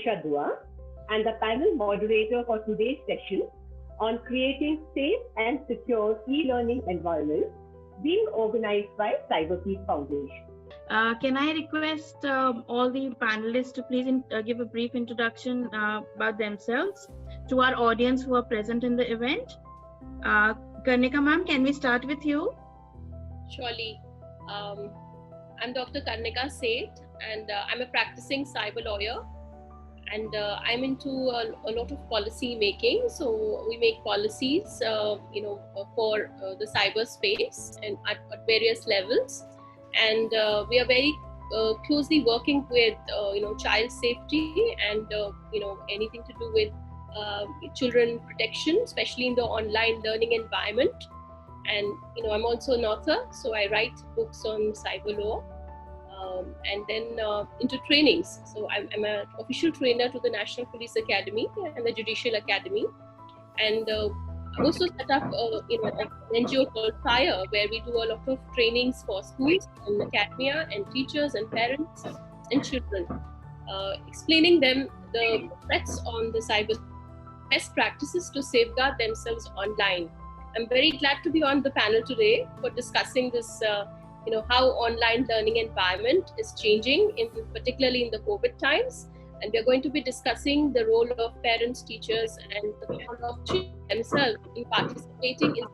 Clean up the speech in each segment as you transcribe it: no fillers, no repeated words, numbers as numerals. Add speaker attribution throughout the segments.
Speaker 1: Aisha Dua, and the panel moderator for today's session on creating safe and secure e-learning environments being organized by Cyberpeace Foundation.
Speaker 2: Can I request all the panelists to please give a brief introduction about themselves to our audience who are present in the event? Karnika ma'am, can we start with you?
Speaker 3: Surely. I'm Dr. Karnika Seth, and I'm a practicing cyber lawyer, and I'm into a lot of policy making. So we make policies, for the cyberspace and at various levels, and we are very closely working with child safety and anything to do with children protection, especially in the online learning environment. And I'm also an author, so I write books on cyber law, and then into trainings. So I'm an official trainer to the National Police Academy and the Judicial Academy, and I also set up an NGO called FIRE, where we do a lot of trainings for schools and academia and teachers and parents and children, explaining them the threats on the cyber, best practices to safeguard themselves online. I'm very glad to be on the panel today for discussing this, how online learning environment is changing, particularly in the COVID times. And we're going to be discussing the role of parents, teachers, and the role of children themselves in participating in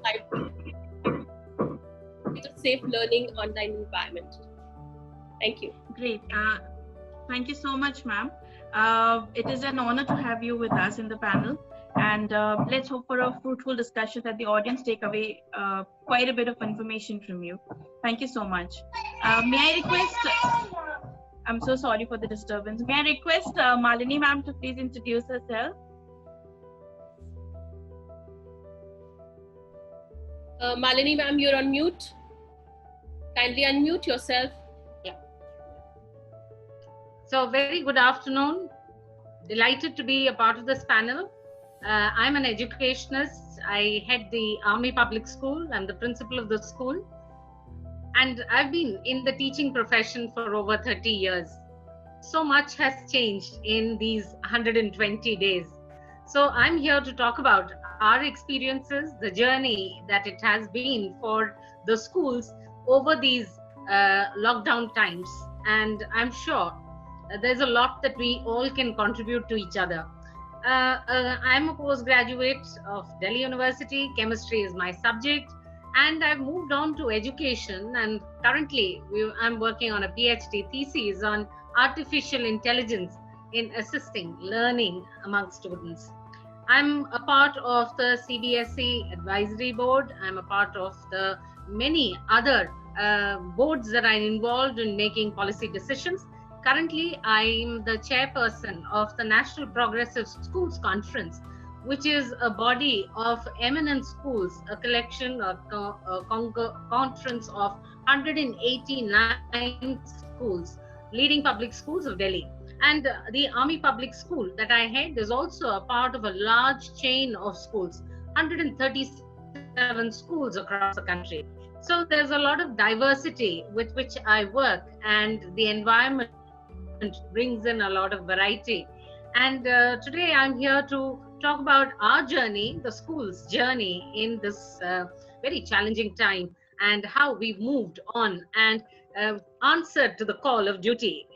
Speaker 3: safe learning online environment. Thank you.
Speaker 2: Great. Thank you so much, ma'am. It is an honor to have you with us in the panel. And let's hope for a fruitful discussion that the audience take away quite a bit of information from you. Thank you so much. May I request, I'm so sorry for the disturbance. May I request Malini ma'am to please introduce herself?
Speaker 3: Malini ma'am, you're on mute. Kindly unmute yourself.
Speaker 4: Yeah. So very good afternoon. Delighted to be a part of this panel. I'm an educationist. I head the Army Public School. I'm the principal of the school. And I've been in the teaching profession for over 30 years. So much has changed in these 120 days. So I'm here to talk about our experiences, the journey that it has been for the schools over these lockdown times. And I'm sure there's a lot that we all can contribute to each other. I'm a postgraduate of Delhi University. Chemistry is my subject, and I've moved on to education, and currently I'm working on a PhD thesis on artificial intelligence in assisting learning among students. I'm a part of the CBSE advisory board. I'm a part of the many other boards that are involved in making policy decisions. Currently, I'm the chairperson of the National Progressive Schools Conference, which is a body of eminent schools, a collection, a conference of 189 schools, leading public schools of Delhi. And the Army Public School that I head is also a part of a large chain of schools, 137 schools across the country. So there's a lot of diversity with which I work, and the environment brings in a lot of variety. And today I'm here to talk about our journey, the school's journey in this very challenging time, and how we've moved on and answered to the call of duty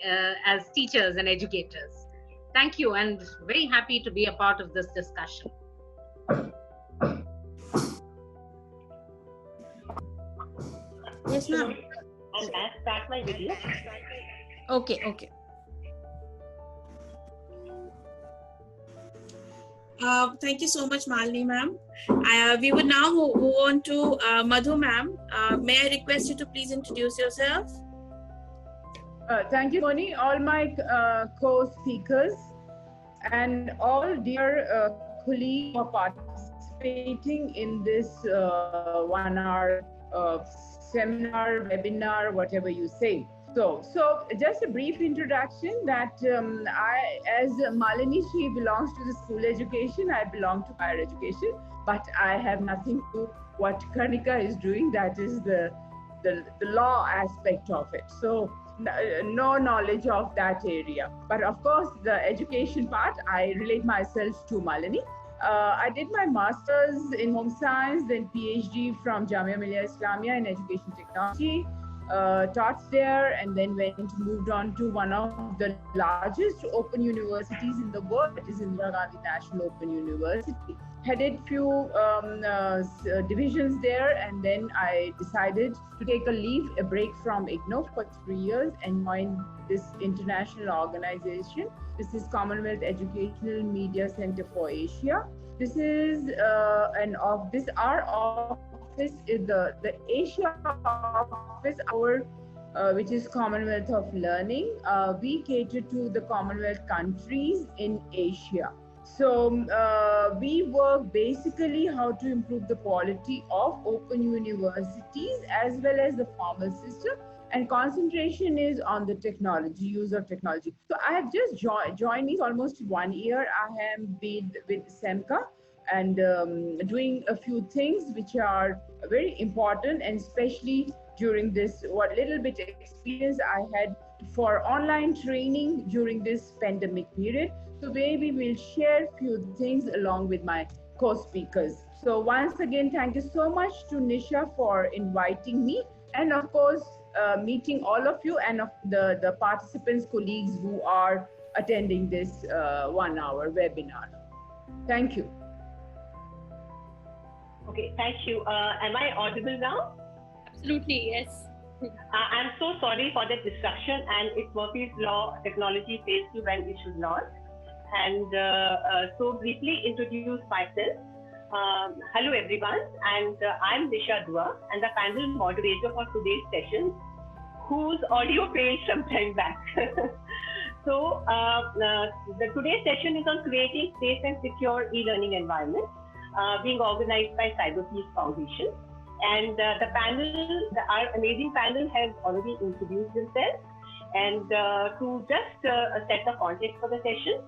Speaker 4: as teachers and educators. Thank you, and very happy to be a part of this discussion.
Speaker 2: Yes, ma'am.
Speaker 1: And I'll start my video.
Speaker 2: Okay. Thank you so much, Malini ma'am. We would now move on to Madhu ma'am. May I request you to please introduce yourself?
Speaker 5: Thank you, Moni. All my co-speakers and all dear colleagues who are participating in this 1 hour seminar, webinar, whatever you say. So just a brief introduction that as Malini, she belongs to the school education, I belong to higher education, but I have nothing to do what Karnika is doing, that is the law aspect of it. So no knowledge of that area. But of course, the education part, I relate myself to Malini. I did my master's in home science, then PhD from Jamia Millia Islamia in education technology, taught there, and then moved on to one of the largest open universities in the world, that is Indira Gandhi National Open University. Headed few divisions there, and then I decided to take a break from IGNOU for 3 years and join this international organization. This is Commonwealth Educational Media Center for Asia. This is our office is the Asia office, which is Commonwealth of Learning. We cater to the Commonwealth countries in Asia. So we work basically how to improve the quality of open universities as well as the formal system, and concentration is on the technology, use of technology. So I have just joined is almost 1 year. I am with SEMCA and doing a few things which are very important, and especially during this what little bit experience I had for online training during this pandemic period. So we will share few things along with my co-speakers. So once again, thank you so much to Nisha for inviting me, and of course, meeting all of you and of the participants, colleagues who are attending this 1 hour webinar. Thank you.
Speaker 1: Okay, thank you. Am I audible now?
Speaker 3: Absolutely, yes.
Speaker 1: I'm so sorry for the disruption, and it's Murphy's Law, technology fails to when it should not. And so briefly introduce myself. Hello everyone, and I'm Nisha Dua, and the panel moderator for today's session, whose audio failed some time back. So today's session is on creating safe and secure e-learning environment, being organized by CyberPeace Foundation. And the panel, our amazing panel has already introduced themselves. And to just set the context for the session,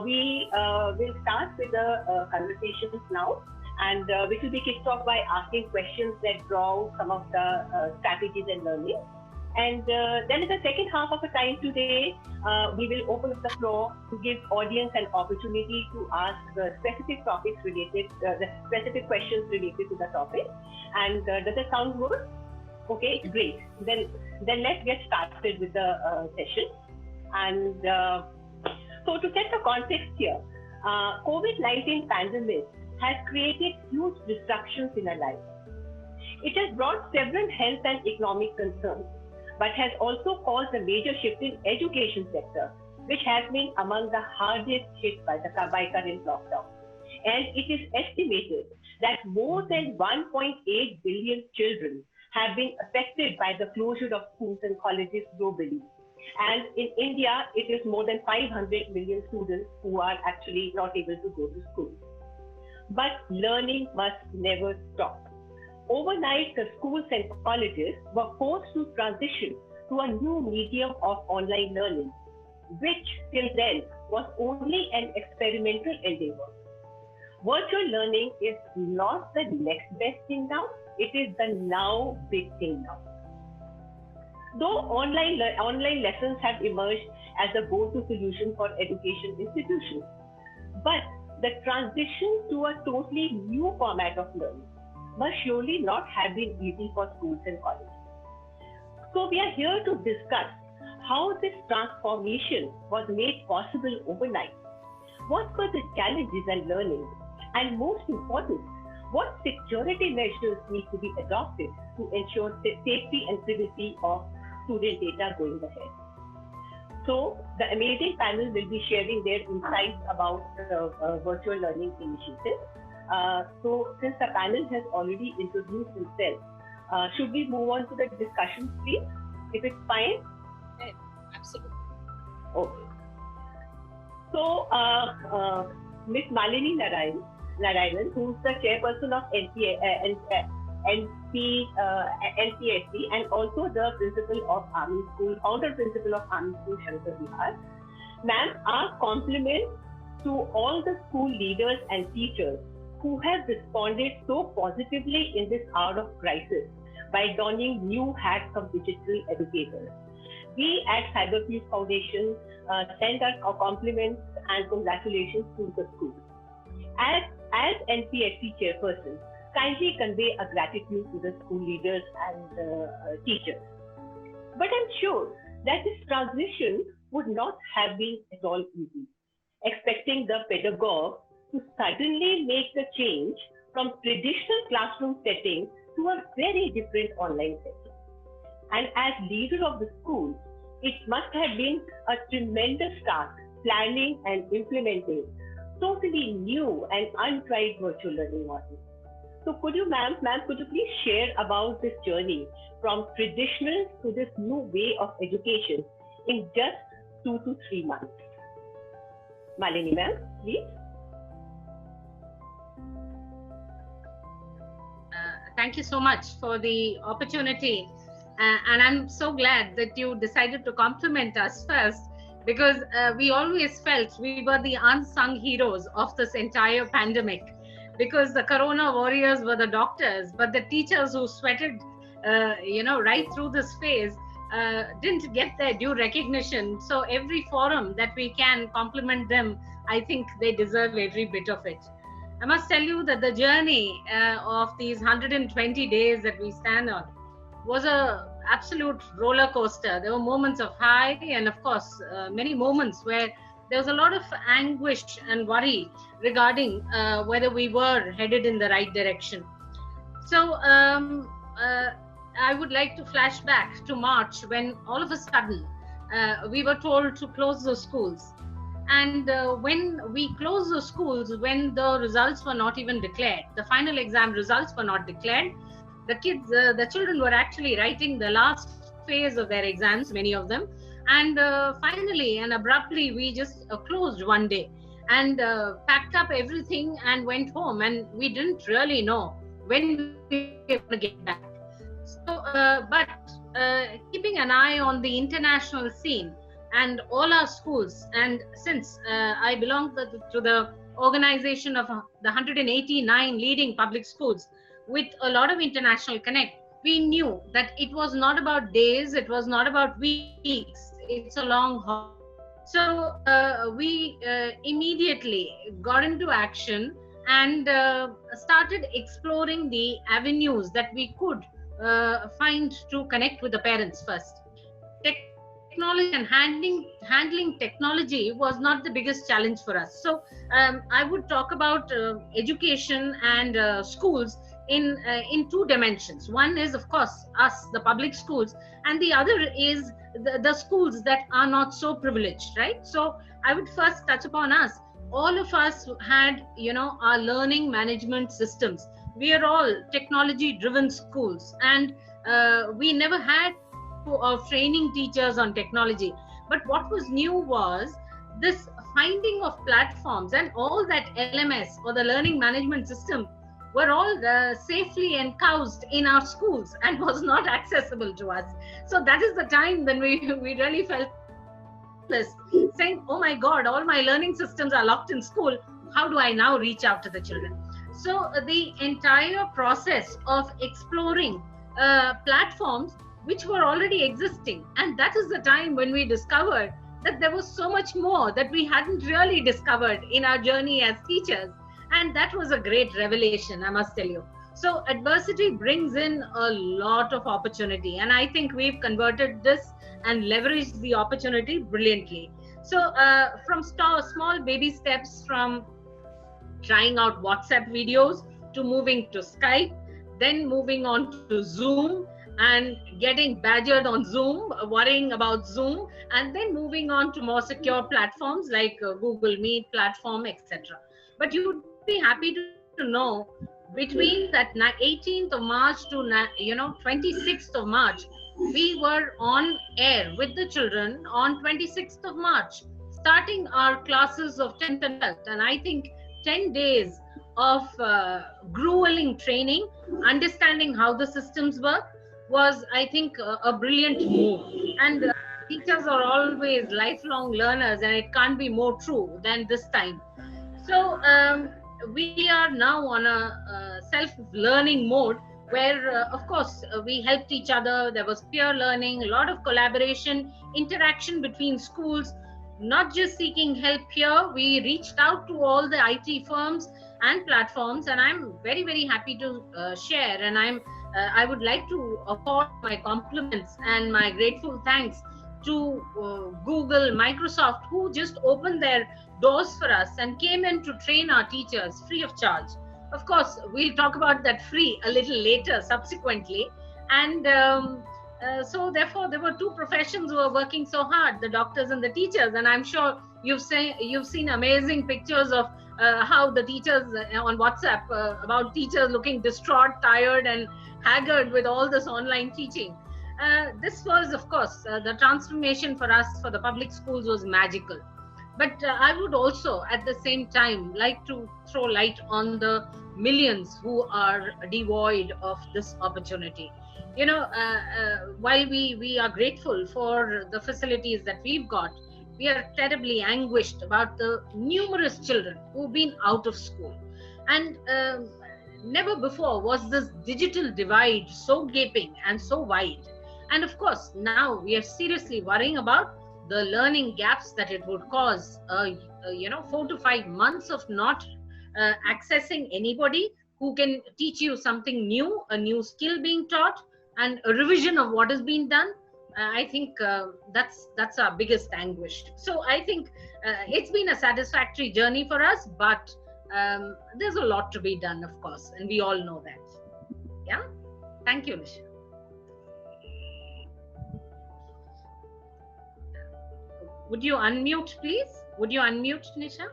Speaker 1: we will start with the conversations now, and which will be kicked off by asking questions that draw some of the strategies and learning. And then in the second half of the time today, we will open up the floor to give audience an opportunity to ask specific topics related, the specific questions related to the topic. And does it sound good? Okay, great. Then let's get started with the session. And so to set the context here, COVID-19 pandemic has created huge disruptions in our lives. It has brought several health and economic concerns, but has also caused a major shift in education sector, which has been among the hardest hit by current lockdown. And it is estimated that more than 1.8 billion children have been affected by the closure of schools and colleges globally. And in India, it is more than 500 million students who are actually not able to go to school. But learning must never stop. Overnight, the schools and colleges were forced to transition to a new medium of online learning, which till then was only an experimental endeavor. Virtual learning is not the next best thing now, it is the now big thing now. Though online lessons have emerged as a go-to solution for education institutions, but the transition to a totally new format of learning must surely not have been easy for schools and colleges. So we are here to discuss how this transformation was made possible overnight. What were the challenges and learnings? And most important, what security measures need to be adopted to ensure the safety and privacy of student data going ahead? So the amazing panel will be sharing their insights about the virtual learning initiative. So since the panel has already introduced themselves, should we move on to the discussion, please? If it's fine?
Speaker 3: Yeah, absolutely.
Speaker 1: Okay. So Ms. Malini Narayanan, who's the chairperson of NPSC and also the principal of Army School, founder principal of Army School, Shankar Vihar. Ma'am, our compliments to all the school leaders and teachers who have responded so positively in this hour of crisis by donning new hats of digital educators. we at Cyberpeace Foundation send our compliments and congratulations to the school. As NPSC chairperson, kindly convey a gratitude to the school leaders and teachers. But I'm sure that this transition would not have been at all easy. Expecting the pedagogue to suddenly make the change from traditional classroom setting to a very different online setting. And as leader of the school, it must have been a tremendous task planning and implementing totally new and untried virtual learning models. So could you, ma'am, could you please share about this journey from traditional to this new way of education in just 2 to 3 months? Malini, ma'am, please.
Speaker 4: Thank you so much for the opportunity. And I'm so glad that you decided to compliment us first, because we always felt we were the unsung heroes of this entire pandemic, because the corona warriors were the doctors, but the teachers who sweated right through this phase didn't get their due recognition. So every forum that we can compliment them, I think they deserve every bit of it. I must tell you that the journey of these 120 days that we stand on was a absolute roller coaster. There were moments of high and of course many moments where there was a lot of anguish and worry regarding whether we were headed in the right direction. So I would like to flash back to March, when all of a sudden we were told to close the schools. And when we closed the schools, when the results were not even declared, the final exam results were not declared, the children were actually writing the last phase of their exams, many of them. And finally and abruptly, we just closed one day and packed up everything and went home. And we didn't really know when we were going to get back. So, but keeping an eye on the international scene and all our schools, and since I belong to the organization of the 189 leading public schools with a lot of international connect, we knew that it was not about days, it was not about weeks, it's a long haul. So we immediately got into action and started exploring the avenues that we could find to connect with the parents first. Technology and handling technology was not the biggest challenge for us. So I would talk about education and schools in 2 dimensions. One is, of course, us, the public schools, and the other is the schools that are not so privileged, right? So I would first touch upon us. All of us had, our learning management systems. We are all technology-driven schools, and we never had of training teachers on technology. But what was new was this finding of platforms, and all that LMS or the learning management system were all safely encoused in our schools and was not accessible to us. So that is the time when we really felt this, saying, oh my God, all my learning systems are locked in school. How do I now reach out to the children? So the entire process of exploring platforms which were already existing. And that is the time when we discovered that there was so much more that we hadn't really discovered in our journey as teachers. And that was a great revelation, I must tell you. So adversity brings in a lot of opportunity. And I think we've converted this and leveraged the opportunity brilliantly. So from small baby steps, from trying out WhatsApp videos to moving to Skype, then moving on to Zoom, and getting badgered on Zoom, worrying about Zoom, and then moving on to more secure platforms like Google Meet platform, etc. But you'd be happy to know, between that 18th of March to 26th of March, we were on air with the children on 26th of March, starting our classes of 10th and 12th. And I think 10 days of grueling training, understanding how the systems work, was, I think, a brilliant move. And teachers are always lifelong learners, and it can't be more true than this time. So we are now on a self-learning mode, where, of course, we helped each other. There was peer learning, a lot of collaboration, interaction between schools, not just seeking help here. We reached out to all the IT firms and platforms, and I'm very, very happy to share. And I would like to afford my compliments and my grateful thanks to Google, Microsoft, who just opened their doors for us and came in to train our teachers free of charge. Of course, we'll talk about that free a little later, subsequently. And so therefore, there were two professions who were working so hard, the doctors and the teachers. And I'm sure you've seen amazing pictures of how the teachers on WhatsApp, about teachers looking distraught, tired, and haggard with all this online teaching. This was, of course, the transformation for us, for the public schools, was magical. But I would also, at the same time, like to throw light on the millions who are devoid of this opportunity. You know, while we are grateful for the facilities that we've got, we are terribly anguished about the numerous children who've been out of school. And never before was this digital divide so gaping and so wide. And of course, now we are seriously worrying about the learning gaps that it would cause. 4 to 5 months of not accessing anybody who can teach you something new, a new skill being taught, and a revision of what has been done. I think that's our biggest anguish. So I think it's been a satisfactory journey for us, but there's a lot to be done, of course, and we all know that. Yeah, thank you, Nisha. Would you unmute, please? Would you unmute, Nisha?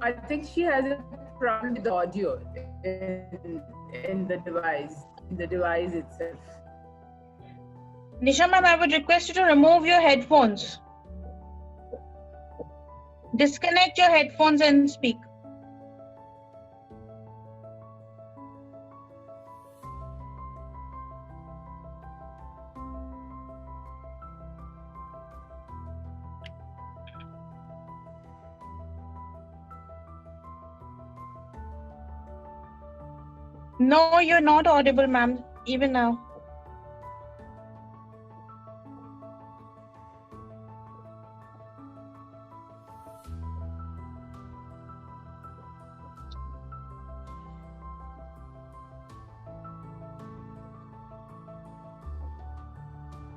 Speaker 5: I think she has a problem with the audio in the device itself.
Speaker 2: Nisha ma'am, I would request you to remove your headphones. Disconnect your headphones and speak. No, you're not audible, ma'am, even now.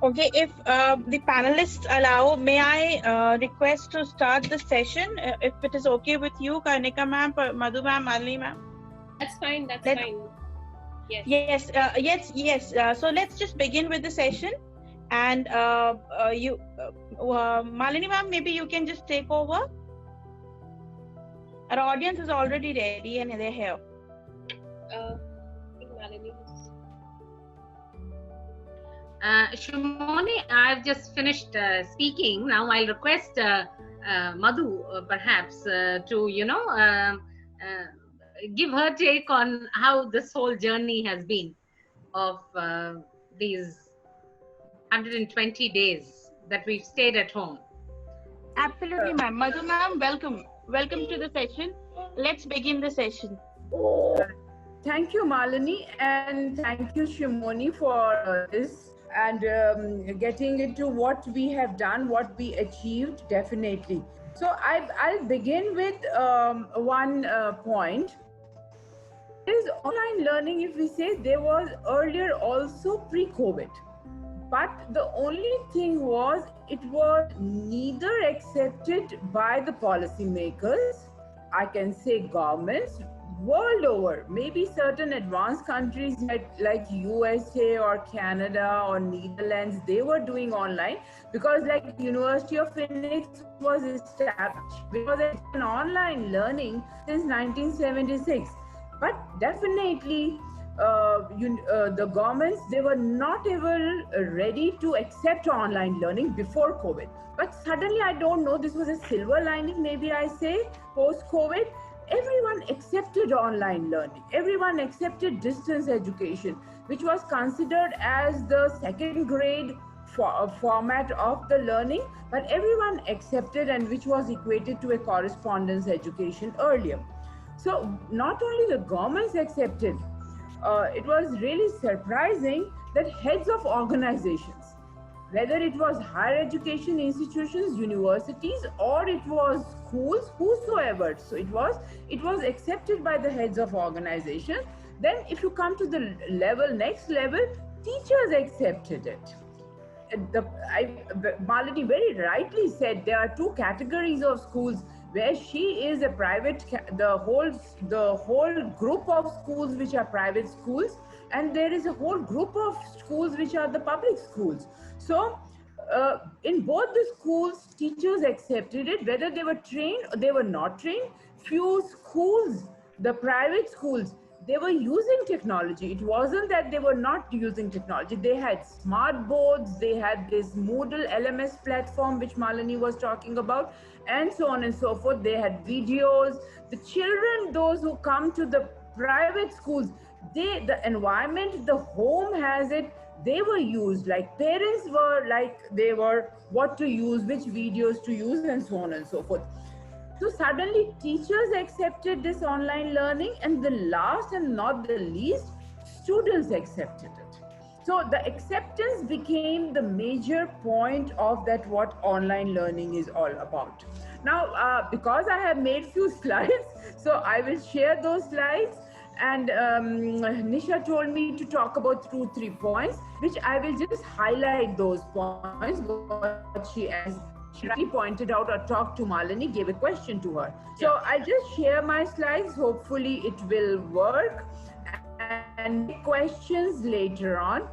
Speaker 2: Okay, if the panelists allow, may I request to start the session, if it is okay with you, Karnika ma'am, Madhu ma'am, Malini ma'am?
Speaker 3: That's fine, that's fine.
Speaker 2: Yes. Yes. So let's just begin with the session. And Malini ma'am, maybe you can just take over. Our audience is already ready and they're here.
Speaker 3: I think Malini is...
Speaker 4: Shumoni, I've just finished speaking. Now I'll request Madhu perhaps to, give her take on how this whole journey has been of these 120 days that we've stayed at home.
Speaker 2: Absolutely, ma'am. Madhu ma'am, welcome. Welcome to the session. Let's begin the session.
Speaker 5: Thank you, Malini, and thank you, Shumoni, for this and getting into what we have done, what we achieved, definitely. So I'll begin with one point. There is online learning, if we say, there was earlier also pre-COVID. But the only thing was, it was neither accepted by the policymakers, I can say governments, world over. Maybe certain advanced countries like USA or Canada or Netherlands, they were doing online, because like University of Phoenix was established because it's an online learning since 1976. But definitely the governments, they were not even ready to accept online learning before COVID. But suddenly, I don't know, this was a silver lining, maybe I say, post-COVID, everyone accepted online learning. Everyone accepted distance education, which was considered as the second grade format of the learning, but everyone accepted, and which was equated to a correspondence education earlier. So not only the governments accepted, it was really surprising that heads of organizations, whether it was higher education institutions, universities, or it was schools, whosoever, so it was accepted by the heads of organizations. Then if you come to the next level, teachers accepted it. Malini very rightly said there are two categories of schools, where she is a private, the whole group of schools which are private schools, and there is a whole group of schools which are the public schools. So in both the schools, teachers accepted it, whether they were trained or they were not trained. Few schools, the private schools, they were using technology. It wasn't that they were not using technology. They had smart boards, they had this Moodle LMS platform, which Malini was talking about, and so on and so forth. They had videos. The children, those who come to the private schools, the environment, the home has it, they were used, like parents were like, they were what to use, which videos to use, and so on and so forth. So suddenly teachers accepted this online learning, and the last and not the least, students accepted it. So the acceptance became the major point of that what online learning is all about. Now, because I have made few slides, so I will share those slides. And Nisha told me to talk about 2-3 points, which I will just highlight those points, what she has pointed out or talked to Malini, gave a question to her. So I'll just share my slides. Hopefully it will work, and questions later on.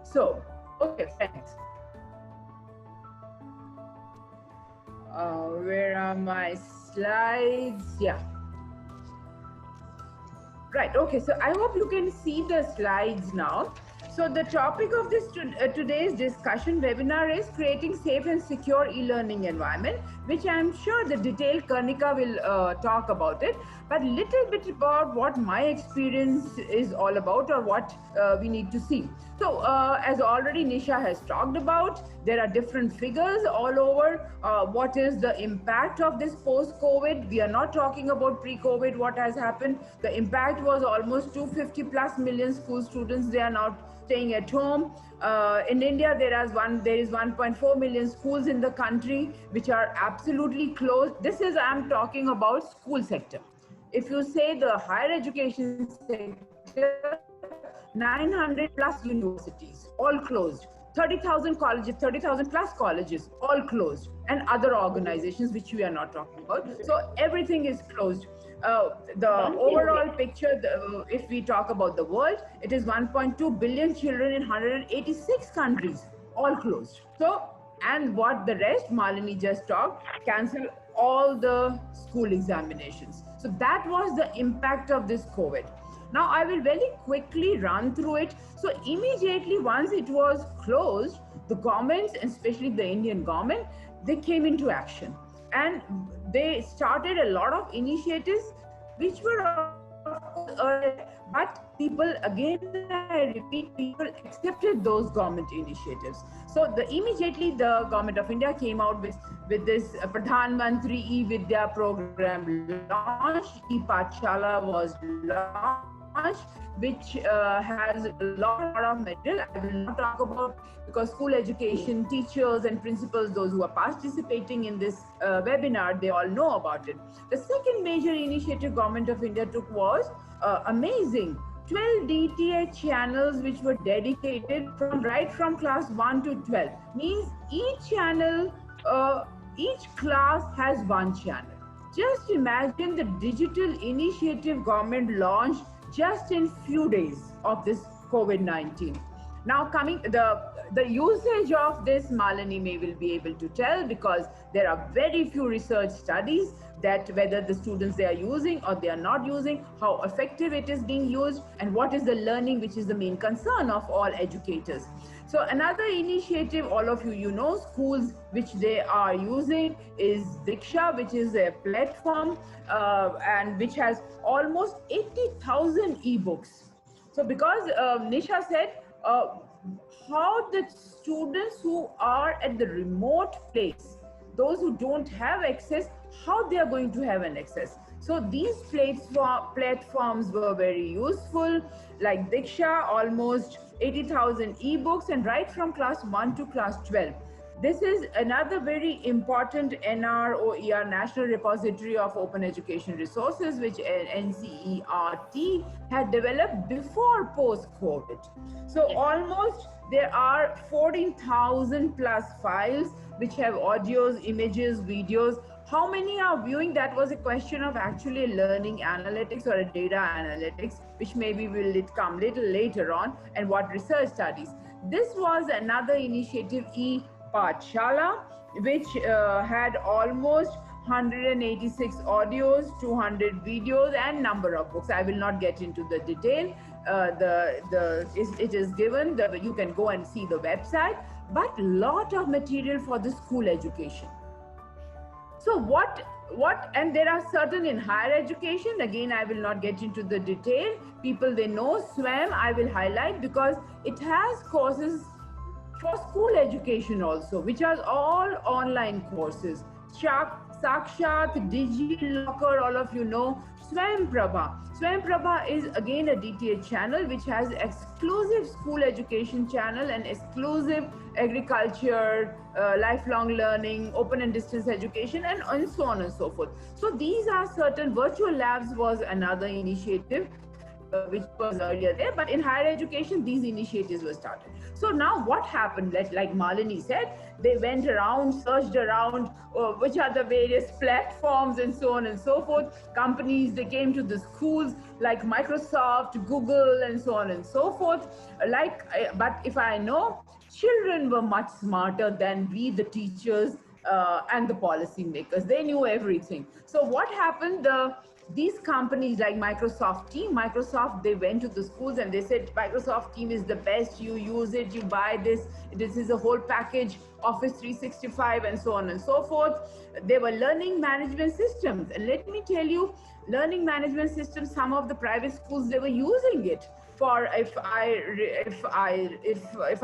Speaker 5: So, okay, friends. Where are my slides? Yeah. Right, okay, so I hope you can see the slides now. So the topic of this today's discussion webinar is creating safe and secure e-learning environment, which I'm sure the detailed Karnika will talk about it, but little bit about what my experience is all about, or what we need to see. So as already Nisha has talked about, there are different figures all over. What is the impact of this post-COVID? We are not talking about pre-COVID, what has happened. The impact was almost 250 plus million school students. They are now staying at home. In India, there is 1.4 million schools in the country which are absolutely closed. This is, I'm talking about school sector. If you say the higher education sector, 900 plus universities, all closed. 30,000 colleges, 30,000 plus colleges, all closed, and other organizations which we are not talking about. So everything is closed. The overall picture, if we talk about the world, it is 1.2 billion children in 186 countries, all closed. So, and what the rest, Malini just talked, cancel all the school examinations. So that was the impact of this COVID. Now I will very quickly run through it. So immediately once it was closed, the governments, especially the Indian government, they came into action. And they started a lot of initiatives which were but people, again I repeat, people accepted those government initiatives. So immediately the government of India came out with this Pradhan Mantri E-Vidya program launched. E-Pathshala was launched, which has a lot of material. I will not talk about, because school education teachers and principals, those who are participating in this webinar, they all know about it. The second major initiative government of India took was amazing. 12 DTH channels which were dedicated right from class 1 to 12. Means each channel, each class has one channel. Just imagine the digital initiative government launched just in few days of this COVID-19. Now coming, the usage of this, Malini will be able to tell, because there are very few research studies that whether the students they are using or they are not using, how effective it is being used, and what is the learning, which is the main concern of all educators. So another initiative, all of you know, schools which they are using is Diksha, which is a platform and which has almost 80,000 ebooks. So because Nisha said, how the students who are at the remote place, those who don't have access, how they are going to have an access. So these platforms were very useful, like Diksha, almost 80,000 ebooks, and right from class 1 to class 12. This is another very important NROER, National Repository of Open Education Resources, which NCERT had developed before post-COVID. So almost there are 14,000 plus files which have audios, images, videos. How many are viewing? That was a question of actually learning analytics or a data analytics, which maybe will come little later on, and what research studies. This was another initiative, ePathshala, which had almost 186 audios, 200 videos, and number of books. I will not get into the detail. It is given, you can go and see the website, but lot of material for the school education. So and there are certain in higher education, again, I will not get into the detail. People, they know SWAYAM, I will highlight because it has courses for school education also, which are all online courses. Sakshat, DigiLocker, all of you know. SWAYAMPrabha. SWAYAMPrabha is again a DTH channel which has exclusive school education channel and exclusive agriculture, lifelong learning, open and distance education, and so on and so forth. So these are certain. Virtual labs was another initiative which was earlier there, but in higher education, these initiatives were started. So now what happened, like Malini said, they went around, searched around, which are the various platforms and so on and so forth. Companies, they came to the schools like Microsoft, Google, and so on and so forth. But if I know, children were much smarter than we, the teachers, and the policy makers. They knew everything. So what happened, these companies like Microsoft Team, they went to the schools and they said, Microsoft Team is the best, you use it, you buy this is a whole package, Office 365 and so on and so forth. They were learning management systems. And let me tell you, learning management systems, some of the private schools, they were using it. For if I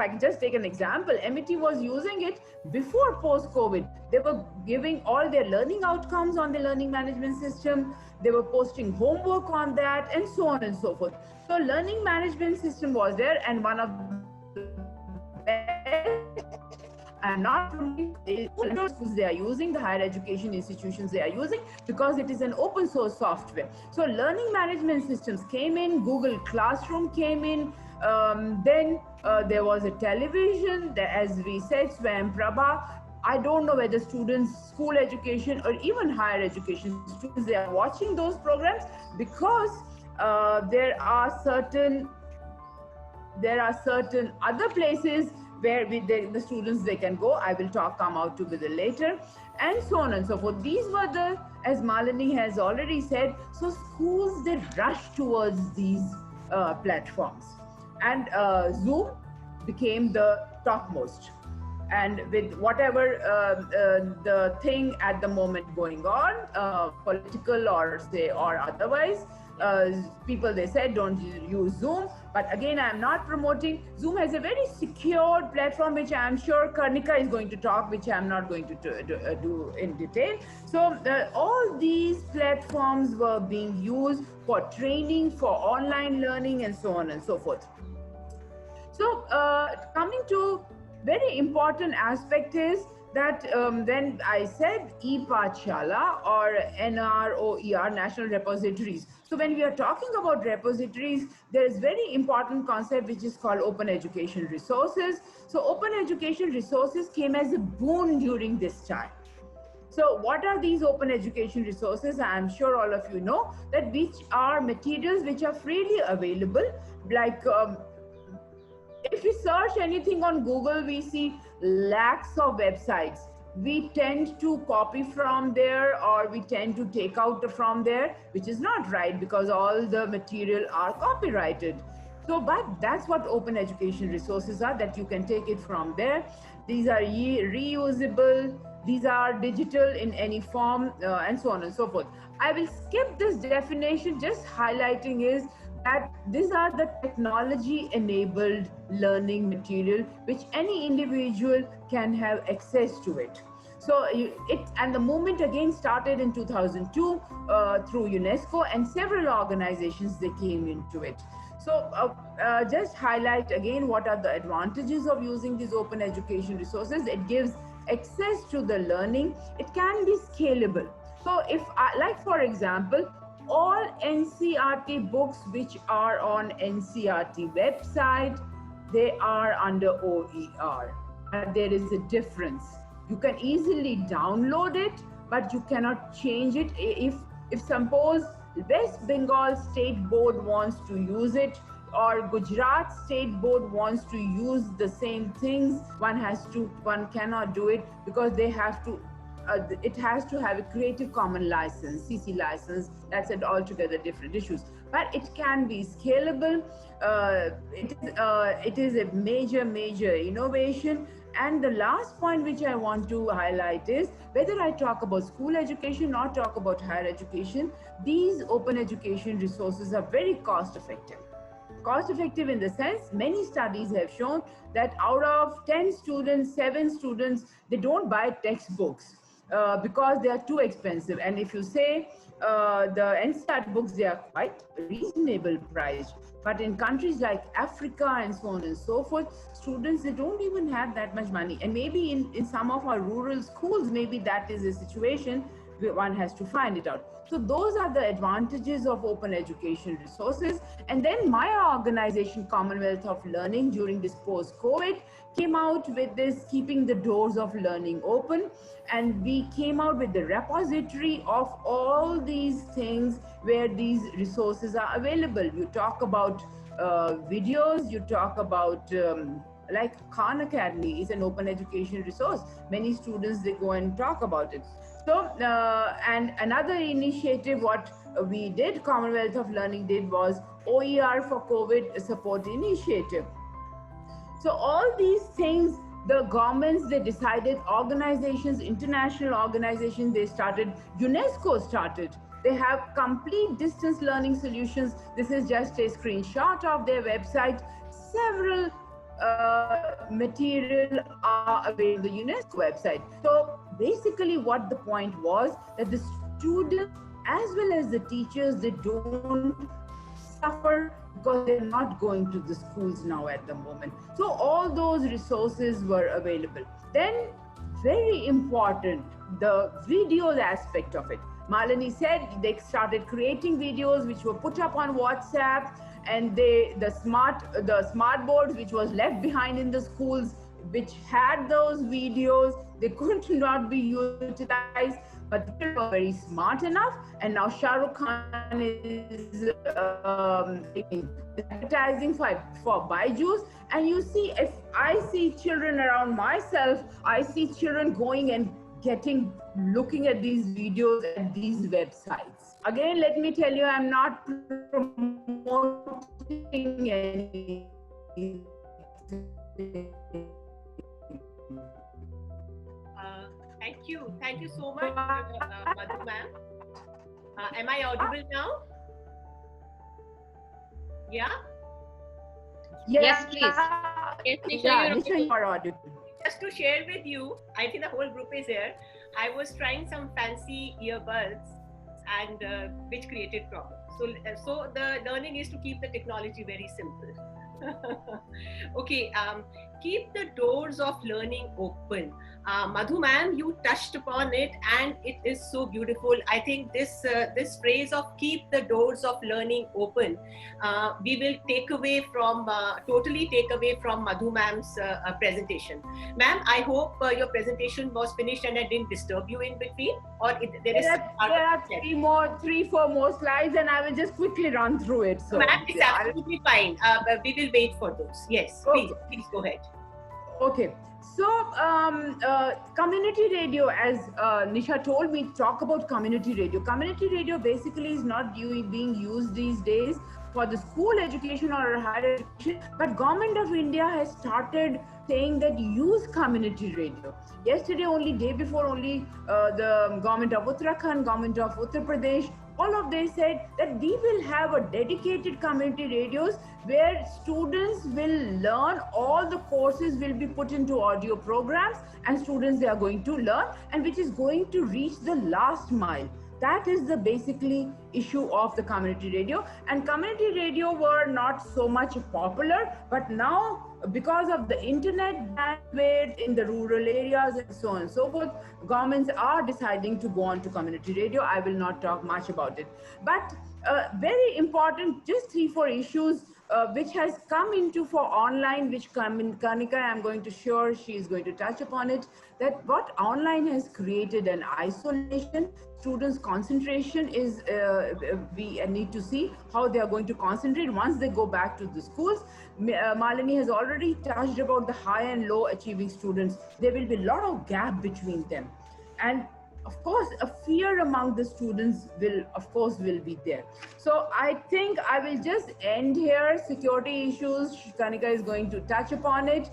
Speaker 5: can just take an example, MET was using it before post-COVID. They were giving all their learning outcomes on the learning management system. They were posting homework on that, and so on and so forth. So learning management system was there, and one of the best, and not only schools they are using, the higher education institutions they are using, because it is an open source software. So learning management systems came in, Google Classroom came in, then there was a television, as we said, SWAYAMPrabha. I don't know whether students, school education or even higher education students, they are watching those programs, because there are certain other places where the students, they can go. I will come out to with it later, and so on and so forth. These were as Malini has already said, so schools, they rush towards these platforms, and Zoom became the topmost. And with whatever the thing at the moment going on, political or otherwise, people, they said don't use Zoom. But again, I'm not promoting. Zoom has a very secure platform, which I'm sure Karnika is going to talk, which I'm not going to do in detail. So all these platforms were being used for training, for online learning, and so on and so forth. So coming to very important aspect is that when I said ePathshala or NROER, National Repositories. So when we are talking about repositories, there is very important concept which is called open education resources. So open education resources came as a boon during this time. So what are these open education resources? I'm sure all of you know that, which are materials which are freely available, like if we search anything on Google, we see lakhs of websites. We tend to copy from there, or we tend to take out from there, which is not right, because all the material are copyrighted. So, but that's what open education resources are, that you can take it from there. These are reusable, these are digital in any form, and so on and so forth. I will skip this definition, just highlighting is that these are the technology-enabled learning material which any individual can have access to it. So and the movement again started in 2002 through UNESCO, and several organizations they came into it. So just highlight again what are the advantages of using these open education resources. It gives access to the learning. It can be scalable. So if like for example, all NCERT books which are on NCERT website, they are under OER. There is a difference. You can easily download it, but you cannot change it. If suppose West Bengal State Board wants to use it, or Gujarat State Board wants to use the same things, one cannot do it, because they have to it has to have a Creative Commons license, CC license. That's an altogether different issues. But it can be scalable. It is a major innovation. And the last point which I want to highlight is, whether I talk about school education or talk about higher education, these open education resources are very cost effective. Cost effective in the sense, many studies have shown that out of 10 students, 7 students, they don't buy textbooks because they are too expensive. And if you say the NCERT books, they are quite reasonable priced. But in countries like Africa and so on and so forth, students, they don't even have that much money. And maybe in some of our rural schools, maybe that is a situation where one has to find it out. So those are the advantages of open education resources. And then my organization, Commonwealth of Learning, during this post-COVID, came out with this keeping the doors of learning open. And we came out with the repository of all these things where these resources are available. You talk about videos, you talk about like Khan Academy is an open education resource. Many students, they go and talk about it. So, and another initiative, what we did, Commonwealth of Learning did, was OER for COVID support initiative. So all these things, the governments, they decided, organizations, international organizations, they started, UNESCO started. They have complete distance learning solutions. This is just a screenshot of their website. Several material are available on the UNESCO website. So basically what the point was, that the students as well as the teachers, they don't suffer because they're not going to the schools now at the moment. So all those resources were available. Then very important, the videos aspect of it. Malini said they started creating videos which were put up on WhatsApp, and the smart boards which was left behind in the schools, which had those videos, they could not be utilized, but they were very smart enough. And now Shah Rukh Khan is advertising for Byju's. And you see, if I see children around myself, I see children going and looking at these videos and these websites. Again, let me tell you, I'm not promoting anything.
Speaker 1: Thank you so much, Madhu ma'am. Am I audible now? Yeah?
Speaker 4: Yes, please.
Speaker 3: Yes, Nisha,
Speaker 5: Yeah,
Speaker 3: you're
Speaker 5: Nisha, you are audible.
Speaker 1: Just to share with you, I think the whole group is here. I was trying some fancy earbuds, and which created problems. So the learning is to keep the technology very simple. Okay, keep the doors of learning open. Madhu ma'am, you touched upon it, and it is so beautiful. I think this phrase of keep the doors of learning open, we will totally take away from Madhu ma'am's presentation. Ma'am, I hope your presentation was finished and I didn't disturb you in between, or
Speaker 5: There are 3-4 more slides, and I will just quickly run through it. So,
Speaker 1: ma'am, it's absolutely fine. We will wait for those. Yes,
Speaker 5: okay.
Speaker 1: Please go ahead.
Speaker 5: Okay. So, community radio, as Nisha told me, talk about community radio. Community radio basically is not being used these days for the school education or higher education, but Government of India has started saying that use community radio. Yesterday only, day before only, the government of Uttarakhand, government of Uttar Pradesh, all of them said that we will have a dedicated community radios where students will learn, all the courses will be put into audio programs and students they are going to learn, and which is going to reach the last mile. That is the basically issue of the community radio. And community radio were not so much popular, but now because of the internet bandwidth in the rural areas and so on and so forth, governments are deciding to go on to community radio. I will not talk much about it. But very important, just 3-4 issues which has come into for online, which come in Kanika, I'm going to share, she is going to touch upon it, that what online has created an isolation. Students' concentration is, we need to see how they are going to concentrate once they go back to the schools. Malini has already touched about the high and low achieving students. There will be a lot of gap between them. And of course, a fear among the students will be there. So I think I will just end here. Security issues, Kanika is going to touch upon it.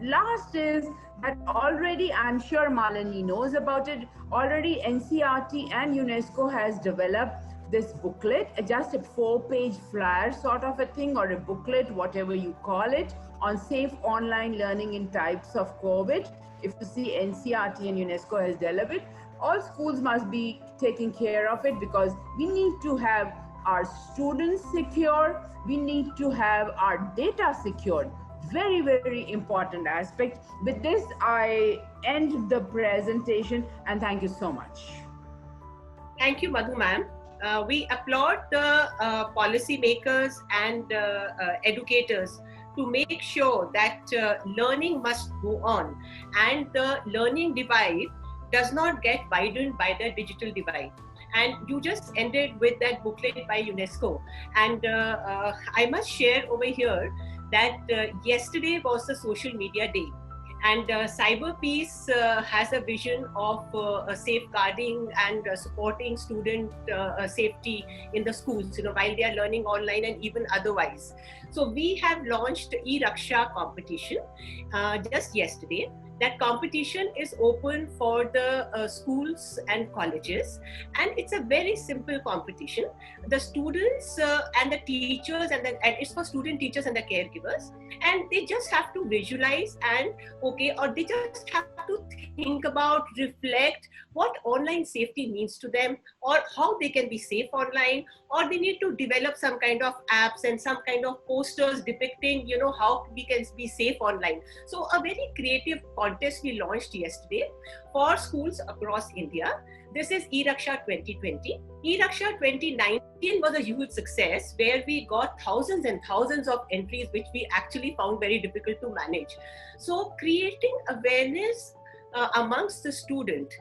Speaker 5: Last is that already, I'm sure Malini knows about it, already NCERT and UNESCO has developed this booklet, just a 4-page flyer sort of a thing, or a booklet, whatever you call it, on safe online learning in types of COVID. If you see, NCERT and UNESCO has developed it. All schools must be taking care of it, because we need to have our students secure. We need to have our data secured. Very, very important aspect. With this, I end the presentation, and thank you so much.
Speaker 6: Thank you, Madhu ma'am. We applaud the policy makers and educators to make sure that learning must go on, and the learning divide does not get widened by the digital divide. And you just ended with that booklet by UNESCO. And I must share over here that yesterday was the social media day. And Cyber Peace has a vision of safeguarding and supporting student safety in the schools, while they are learning online and even otherwise. So we have launched e-Raksha competition just yesterday. That competition is open for the schools and colleges, and it's a very simple competition. The students and the teachers and it's for student teachers and the caregivers, and they just have to visualize and or they just have to think about, reflect what online safety means to them, or how they can be safe online, or they need to develop some kind of apps and some kind of posters depicting, how we can be safe online. So a very creative contest we launched yesterday for schools across India. This is e-Raksha 2020. e-Raksha 2019 was a huge success, where we got thousands and thousands of entries, which we actually found very difficult to manage. So creating awareness amongst the student,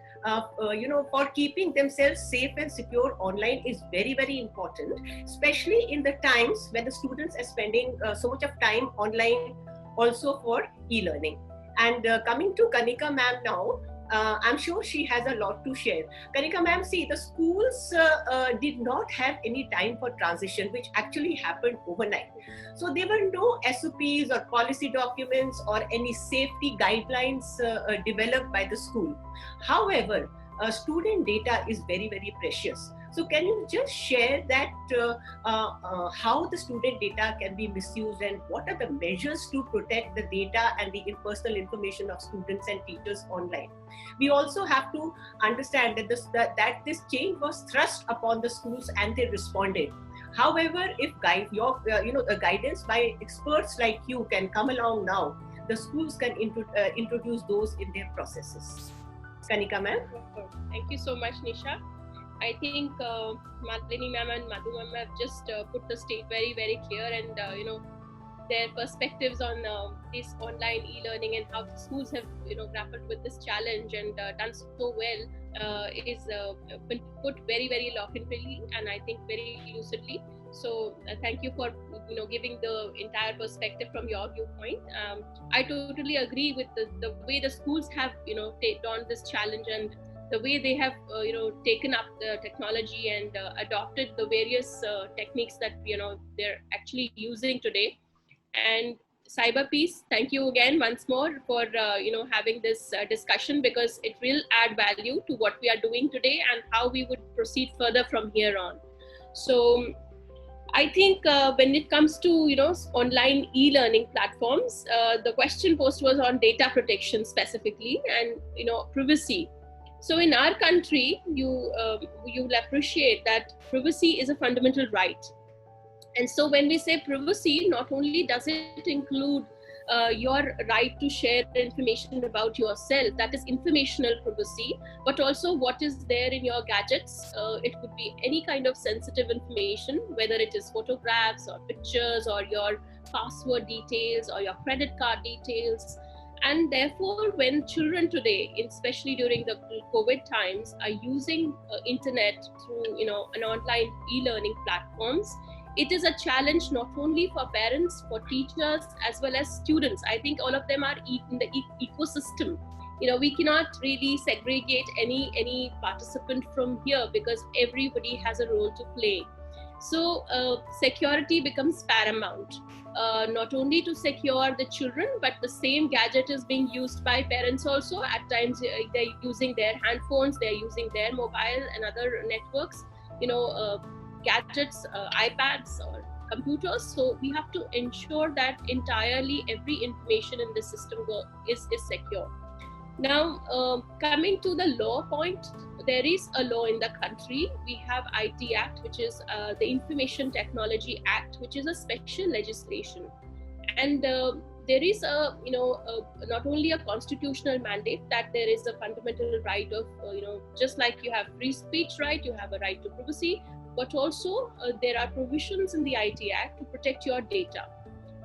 Speaker 6: for keeping themselves safe and secure online is very, very important, especially in the times when the students are spending so much of time online also for e-learning. And coming to Kanika ma'am now, I'm sure she has a lot to share. Kanika ma'am, see, the schools did not have any time for transition, which actually happened overnight. So there were no SOPs or policy documents or any safety guidelines developed by the school. However, student data is very, very precious. So can you just share that how the student data can be misused, and what are the measures to protect the data and the personal information of students and teachers online? We also have to understand that this change was thrust upon the schools and they responded. However, if the guidance by experts like you can come along now, the schools can introduce those in their processes. Kanika ma'am.
Speaker 3: Thank you so much, Nisha. I think Malini ma'am and Madhu ma'am have just put the stage very, very clear, and their perspectives on this online e-learning and how the schools have grappled with this challenge and done so well is been put very, very eloquently, and I think very lucidly. So thank you for giving the entire perspective from your viewpoint. I totally agree with the way the schools have taken on this challenge and the way they have taken up the technology and adopted the various techniques that they're actually using today. And Cyber Peace, thank you again once more for having this discussion, because it will add value to what we are doing today and how we would proceed further from here on. So I think when it comes to online e-learning platforms, the question posed was on data protection specifically and privacy. So in our country, you'll appreciate that privacy is a fundamental right. And so when we say privacy, not only does it include your right to share information about yourself, that is informational privacy, but also what is there in your gadgets. It could be any kind of sensitive information, whether it is photographs or pictures or your password details or your credit card details. And therefore, when children today, especially during the COVID times, are using internet through an online e-learning platforms, it is a challenge not only for parents, for teachers, as well as students. I think all of them are in the ecosystem. We cannot really segregate any participant from here, because everybody has a role to play. So security becomes paramount, not only to secure the children, but the same gadget is being used by parents also. At times they're using their handphones, they're using their mobile and other networks, gadgets, iPads or computers. So we have to ensure that entirely every information in the system is secure. Now, coming to the law point, there is a law in the country. We have IT Act, which is the Information Technology Act, which is a special legislation. And there is not only a constitutional mandate that there is a fundamental right of, just like you have free speech right, you have a right to privacy, but also there are provisions in the IT Act to protect your data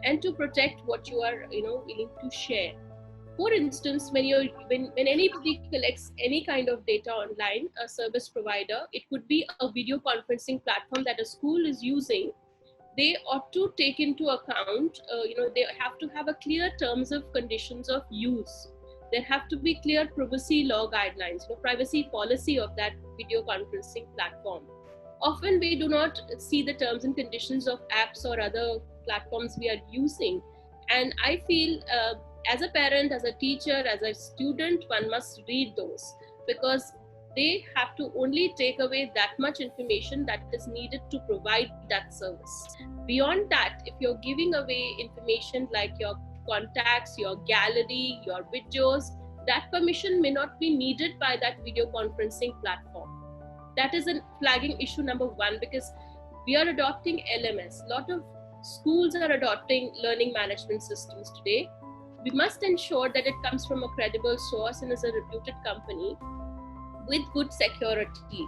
Speaker 3: and to protect what you are willing to share. For instance, when anybody collects any kind of data online, a service provider, it could be a video conferencing platform that a school is using, they ought to take into account, they have to have a clear terms of conditions of use. There have to be clear privacy law guidelines, privacy policy of that video conferencing platform. Often we do not see the terms and conditions of apps or other platforms we are using. And I feel as a parent, as a teacher, as a student, one must read those, because they have to only take away that much information that is needed to provide that service. Beyond that, if you're giving away information like your contacts, your gallery, your videos, that permission may not be needed by that video conferencing platform. That is a flagging issue number one, because we are adopting LMS. A lot of schools are adopting learning management systems today. We must ensure that it comes from a credible source and is a reputed company with good security.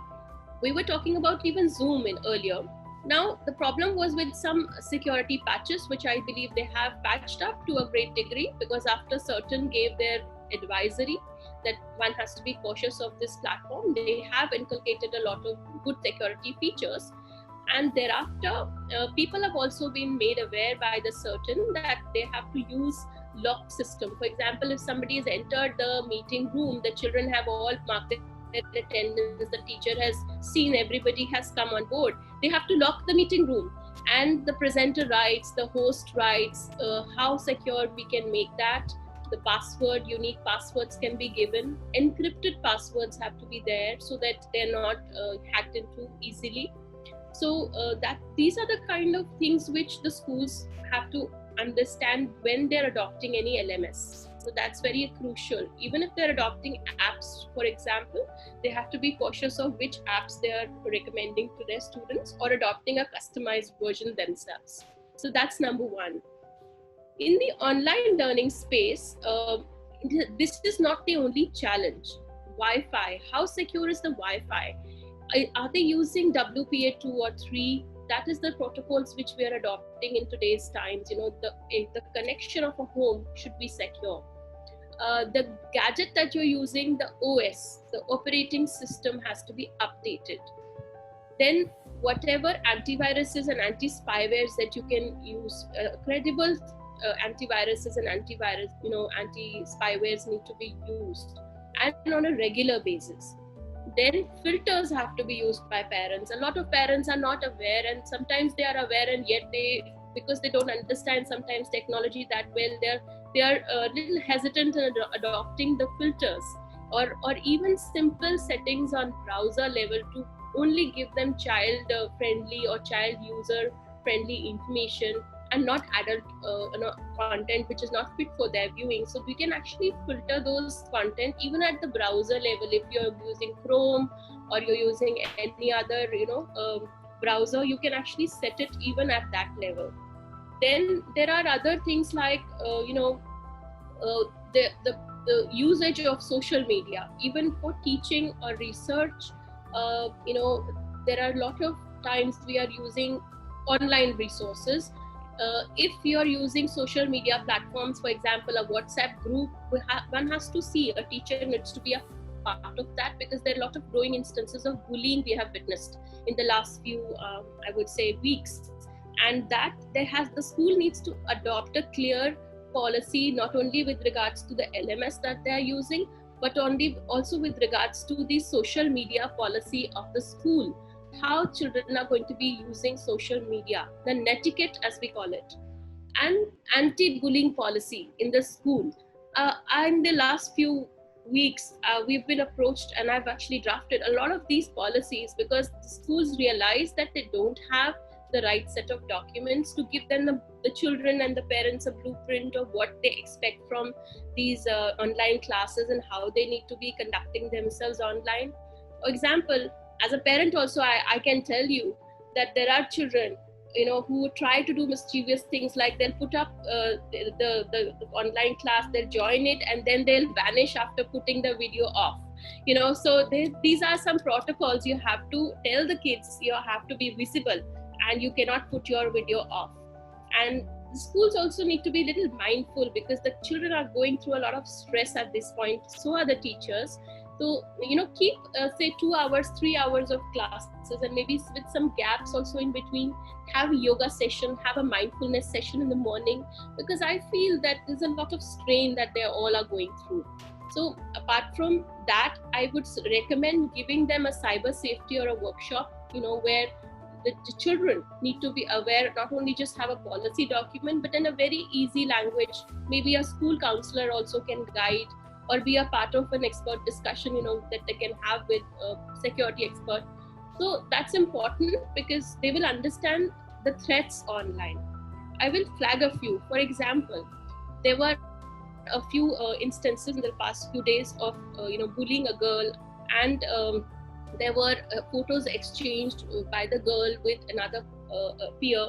Speaker 3: We were talking about even Zoom earlier. Now, the problem was with some security patches, which I believe they have patched up to a great degree, because after certain gave their advisory that one has to be cautious of this platform, they have inculcated a lot of good security features. And thereafter, people have also been made aware by the certain that they have to use lock system. For example, if somebody has entered the meeting room, the children have all marked their attendance, the teacher has seen everybody has come on board, they have to lock the meeting room. And the presenter writes, the host writes, how secure we can make that. The password, unique passwords can be given. Encrypted passwords have to be there so that they're not hacked into easily. So these are the kind of things which the schools have to understand when they're adopting any LMS. So that's very crucial. Even if they're adopting apps, for example, they have to be cautious of which apps they are recommending to their students or adopting a customized version themselves. So that's number one. In the online learning space, this is not the only challenge. Wi-Fi, how secure is the Wi-Fi? Are they using WPA 2 or 3? That is the protocols which we are adopting in today's times. The connection of a home should be secure. The gadget that you're using, the OS, the operating system, has to be updated. Then whatever antiviruses and anti-spywares that you can use, credible antiviruses and anti-spywares need to be used, and on a regular basis. Then filters have to be used by parents. A lot of parents are not aware, and sometimes they are aware, and yet because they don't understand sometimes technology that well, they are a little hesitant in adopting the filters, or even simple settings on browser level to only give them child friendly or child user friendly information, and not adult content which is not fit for their viewing. So we can actually filter those content even at the browser level. If you're using Chrome or you're using any other browser, you can actually set it even at that level. Then there are other things like the usage of social media, even for teaching or research. There are a lot of times we are using online resources. If you're using social media platforms, for example, a WhatsApp group, one has to see, a teacher needs to be a part of that, because there are a lot of growing instances of bullying we have witnessed in the last few, I would say, weeks. And that the school needs to adopt a clear policy, not only with regards to the LMS that they are using, but also with regards to the social media policy of the school. How children are going to be using social media, the netiquette as we call it, and anti-bullying policy in the school. In the last few weeks, we've been approached, and I've actually drafted a lot of these policies, because the schools realize that they don't have the right set of documents to give them the children and the parents a blueprint of what they expect from these online classes and how they need to be conducting themselves online. For example, as a parent also, I can tell you that there are children, who try to do mischievous things, like they'll put up the online class, they'll join it, and then they'll vanish after putting the video off. So these are some protocols. You have to tell the kids you have to be visible, and you cannot put your video off. And the schools also need to be a little mindful, because the children are going through a lot of stress at this point. So are the teachers. So, keep, say, 2 hours, 3 hours of classes, and maybe with some gaps also in between. Have a yoga session, have a mindfulness session in the morning, because I feel that there's a lot of strain that they all are going through. So apart from that, I would recommend giving them a cyber safety or a workshop, where the children need to be aware, not only just have a policy document, but in a very easy language. Maybe a school counselor also can guide, or be a part of an expert discussion, that they can have with a security expert. So that's important, because they will understand the threats online. I will flag a few. For example, there were a few instances in the past few days of bullying a girl, and there were photos exchanged by the girl with another peer,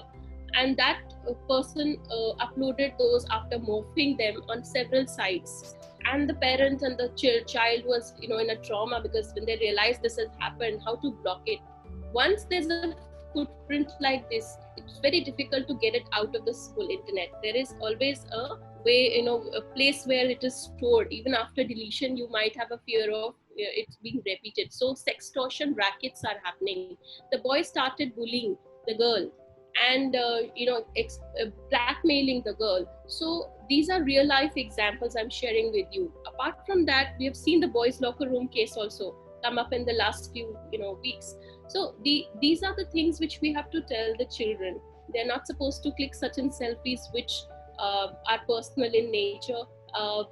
Speaker 3: and that person uploaded those after morphing them on several sites. And the parent and the child was in a trauma, because when they realized this has happened, how to block it. Once there's a footprint like this, it's very difficult to get it out of the school internet. There is always a way, a place where it is stored. Even after deletion, you might have a fear of it's being repeated. So sextortion rackets are happening. The boy started bullying the girl, and blackmailing the girl. So these are real life examples I'm sharing with you. Apart from that, we have seen the boys' locker room case also come up in the last few weeks. So these are the things which we have to tell the children. They're not supposed to click certain selfies which are personal in nature,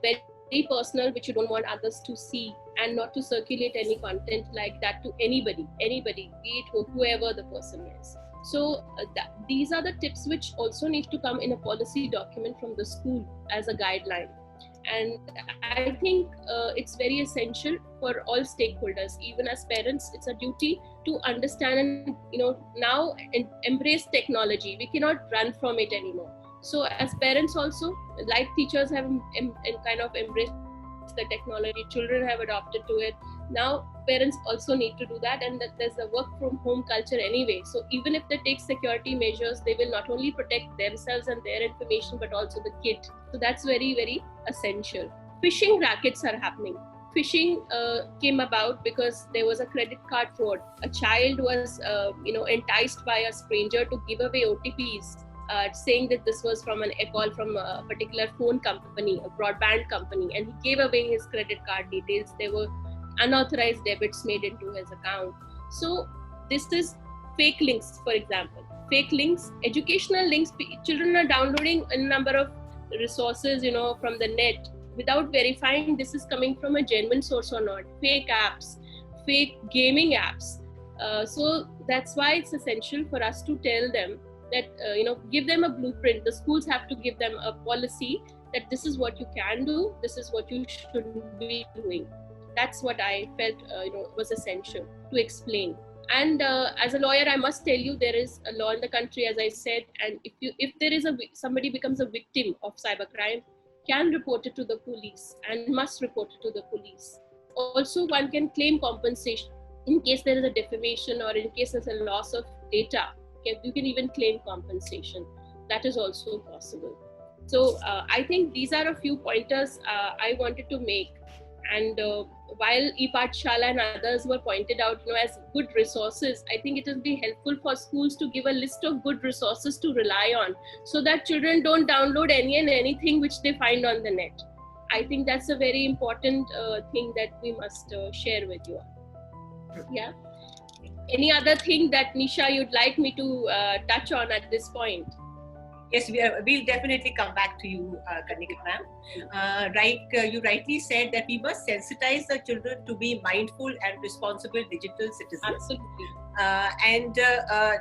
Speaker 3: very personal, which you don't want others to see, and not to circulate any content like that to anybody, be it whoever the person is. So these are the tips which also need to come in a policy document from the school as a guideline. And I think it's very essential for all stakeholders. Even as parents, it's a duty to understand and now embrace technology. We cannot run from it anymore. So as parents also, like teachers have kind of embraced the technology, children have adopted to it. Now parents also need to do that, and that there's a work from home culture anyway. So even if they take security measures, they will not only protect themselves and their information, but also the kid. So that's very, very essential. Phishing rackets are happening. Phishing came about because there was a credit card fraud. A child was enticed by a stranger to give away OTPs, saying that this was from a call from a particular phone company, a broadband company, and he gave away his credit card details. There were unauthorized debits made into his account. So this is fake links, for example. Fake links, educational links, children are downloading a number of resources, from the net without verifying this is coming from a genuine source or not. Fake apps, fake gaming apps. So that's why it's essential for us to tell them that, give them a blueprint. The schools have to give them a policy that this is what you can do, this is what you shouldn't be doing. That's what I felt, was essential to explain. And as a lawyer, I must tell you, there is a law in the country, as I said, and if there is somebody becomes a victim of cybercrime, can report it to the police and must report it to the police. Also, one can claim compensation in case there is a defamation or in case there's a loss of data. You can even claim compensation. That is also possible. So I think these are a few pointers I wanted to make. And while ePathshala and others were pointed out, as good resources, I think it will be helpful for schools to give a list of good resources to rely on, so that children don't download any and anything which they find on the net. I think that's a very important thing that we must share with you all. Yeah. Any other thing that, Nisha, you'd like me to touch on at this point?
Speaker 6: Yes, we'll definitely come back to you, Karnika ma'am. You rightly said that we must sensitize the children to be mindful and responsible digital citizens.
Speaker 3: Absolutely.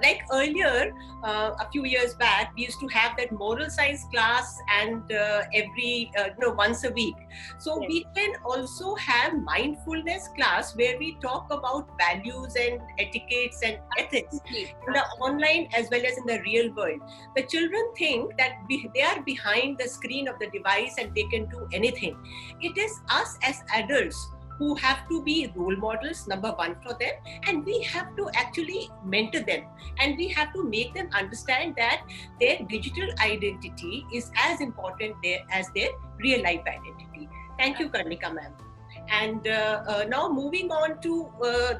Speaker 6: Like earlier, a few years back, we used to have that moral science class and every once a week. So
Speaker 3: Yes.
Speaker 6: we can also have mindfulness class where we talk about values and etiquettes and ethics
Speaker 3: Absolutely.
Speaker 6: in the online as well as in the real world. The children think that they are behind the screen of the device and they can do anything. It is us as adults who have to be role models, number one, for them, and we have to actually mentor them, and we have to make them understand that their digital identity is as important as their real life identity. Thank you, Karnika ma'am. And now moving on to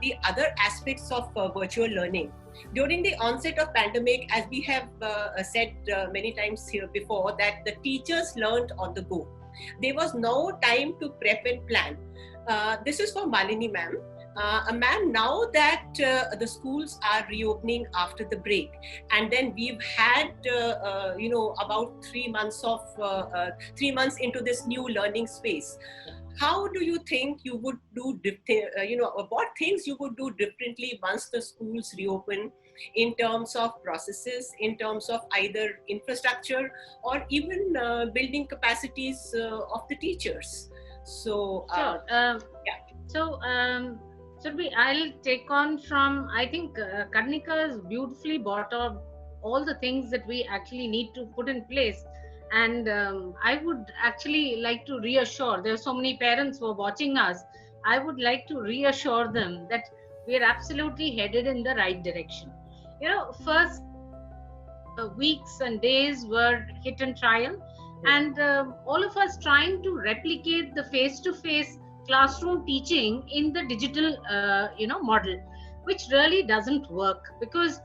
Speaker 6: the other aspects of virtual learning. During the onset of pandemic, as we have said many times here before, that the teachers learned on the go. There was no time to prep and plan. This is for Malini ma'am. Ma'am, now that the schools are reopening after the break, and then we've had about 3 months of 3 months into this new learning space, how do you think you would do what things you would do differently once the schools reopen, in terms of processes, in terms of either infrastructure or even building capacities of the teachers? So
Speaker 4: I'll take on from, I think Karnika has beautifully brought up all the things that we actually need to put in place. And I would actually like to reassure, there are so many parents who are watching us, I would like to reassure them that we are absolutely headed in the right direction. First weeks and days were hit and trial, and all of us trying to replicate the face-to-face classroom teaching in the digital model, which really doesn't work, because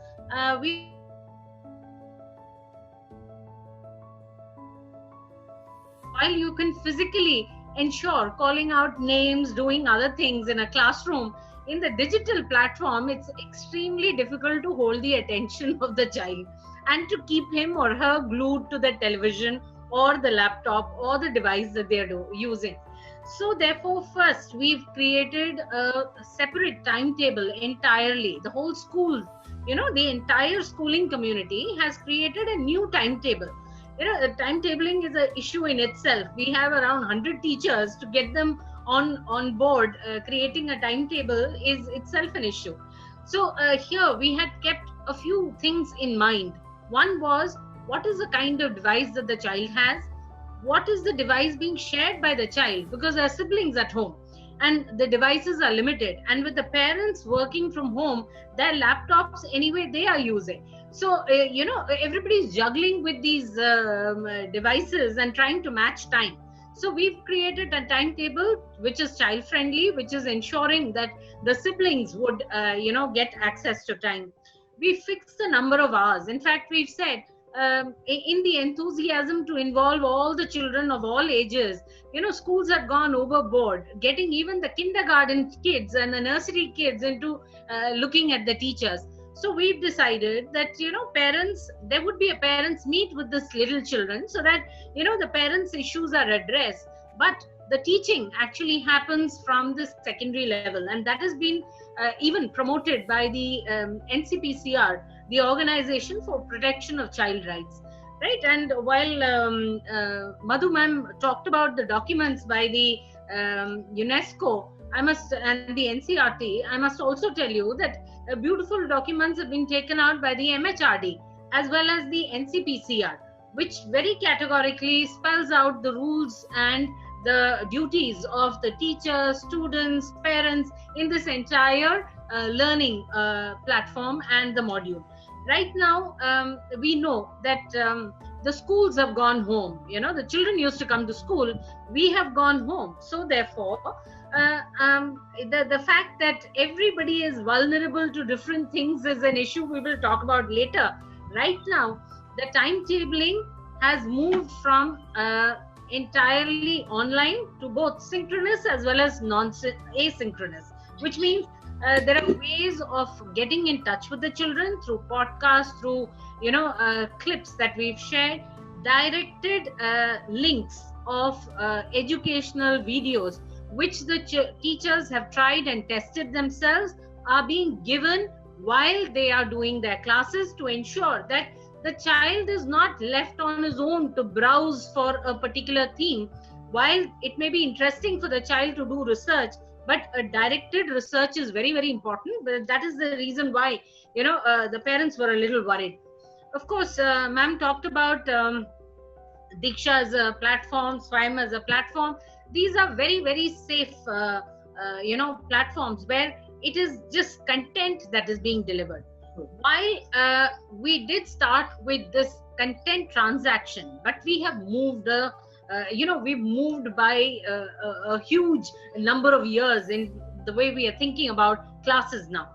Speaker 4: while you can physically ensure calling out names, doing other things in a classroom, in the digital platform, it's extremely difficult to hold the attention of the child and to keep him or her glued to the television or the laptop or the device that they're using. So therefore, first, we've created a separate timetable entirely. The whole school, the entire schooling community has created a new timetable. Timetabling is an issue in itself. We have around 100 teachers. To get them on board, creating a timetable is itself an issue. So here we had kept a few things in mind. One was, what is the kind of device that the child has? What is the device being shared by the child? Because there are siblings at home and the devices are limited. And with the parents working from home, their laptops anyway they are using. So, everybody's juggling with these devices and trying to match time. So we've created a timetable which is child friendly, which is ensuring that the siblings would, get access to time. We fixed the number of hours. In fact, we've said in the enthusiasm to involve all the children of all ages, schools have gone overboard, getting even the kindergarten kids and the nursery kids into looking at the teachers. So we've decided that, parents, there would be a parents meet with this little children so that, the parents' issues are addressed. But the teaching actually happens from the secondary level. And that has been even promoted by the NCPCR, the Organization for Protection of Child Rights. Right. And while Madhu ma'am talked about the documents by the UNESCO, and the NCERT, I must also tell you that beautiful documents have been taken out by the MHRD as well as the NCPCR, which very categorically spells out the rules and the duties of the teachers, students, parents in this entire learning platform and the module. Right now, we know that the schools have gone home. The children used to come to school. We have gone home. So therefore, the fact that everybody is vulnerable to different things is an issue we will talk about later. Right now, the timetabling has moved from entirely online to both synchronous as well as asynchronous, which means there are ways of getting in touch with the children through podcasts, through clips that we've shared, directed links of educational videos which the teachers have tried and tested themselves are being given while they are doing their classes to ensure that the child is not left on his own to browse for a particular theme. While it may be interesting for the child to do research, but a directed research is very, very important. But that is the reason why, the parents were a little worried. Of course, ma'am talked about Diksha as a platform, Swayam as a platform. These are very, very safe, platforms where it is just content that is being delivered. While we did start with this content transaction, but we have moved, we've moved by a huge number of years in the way we are thinking about classes now.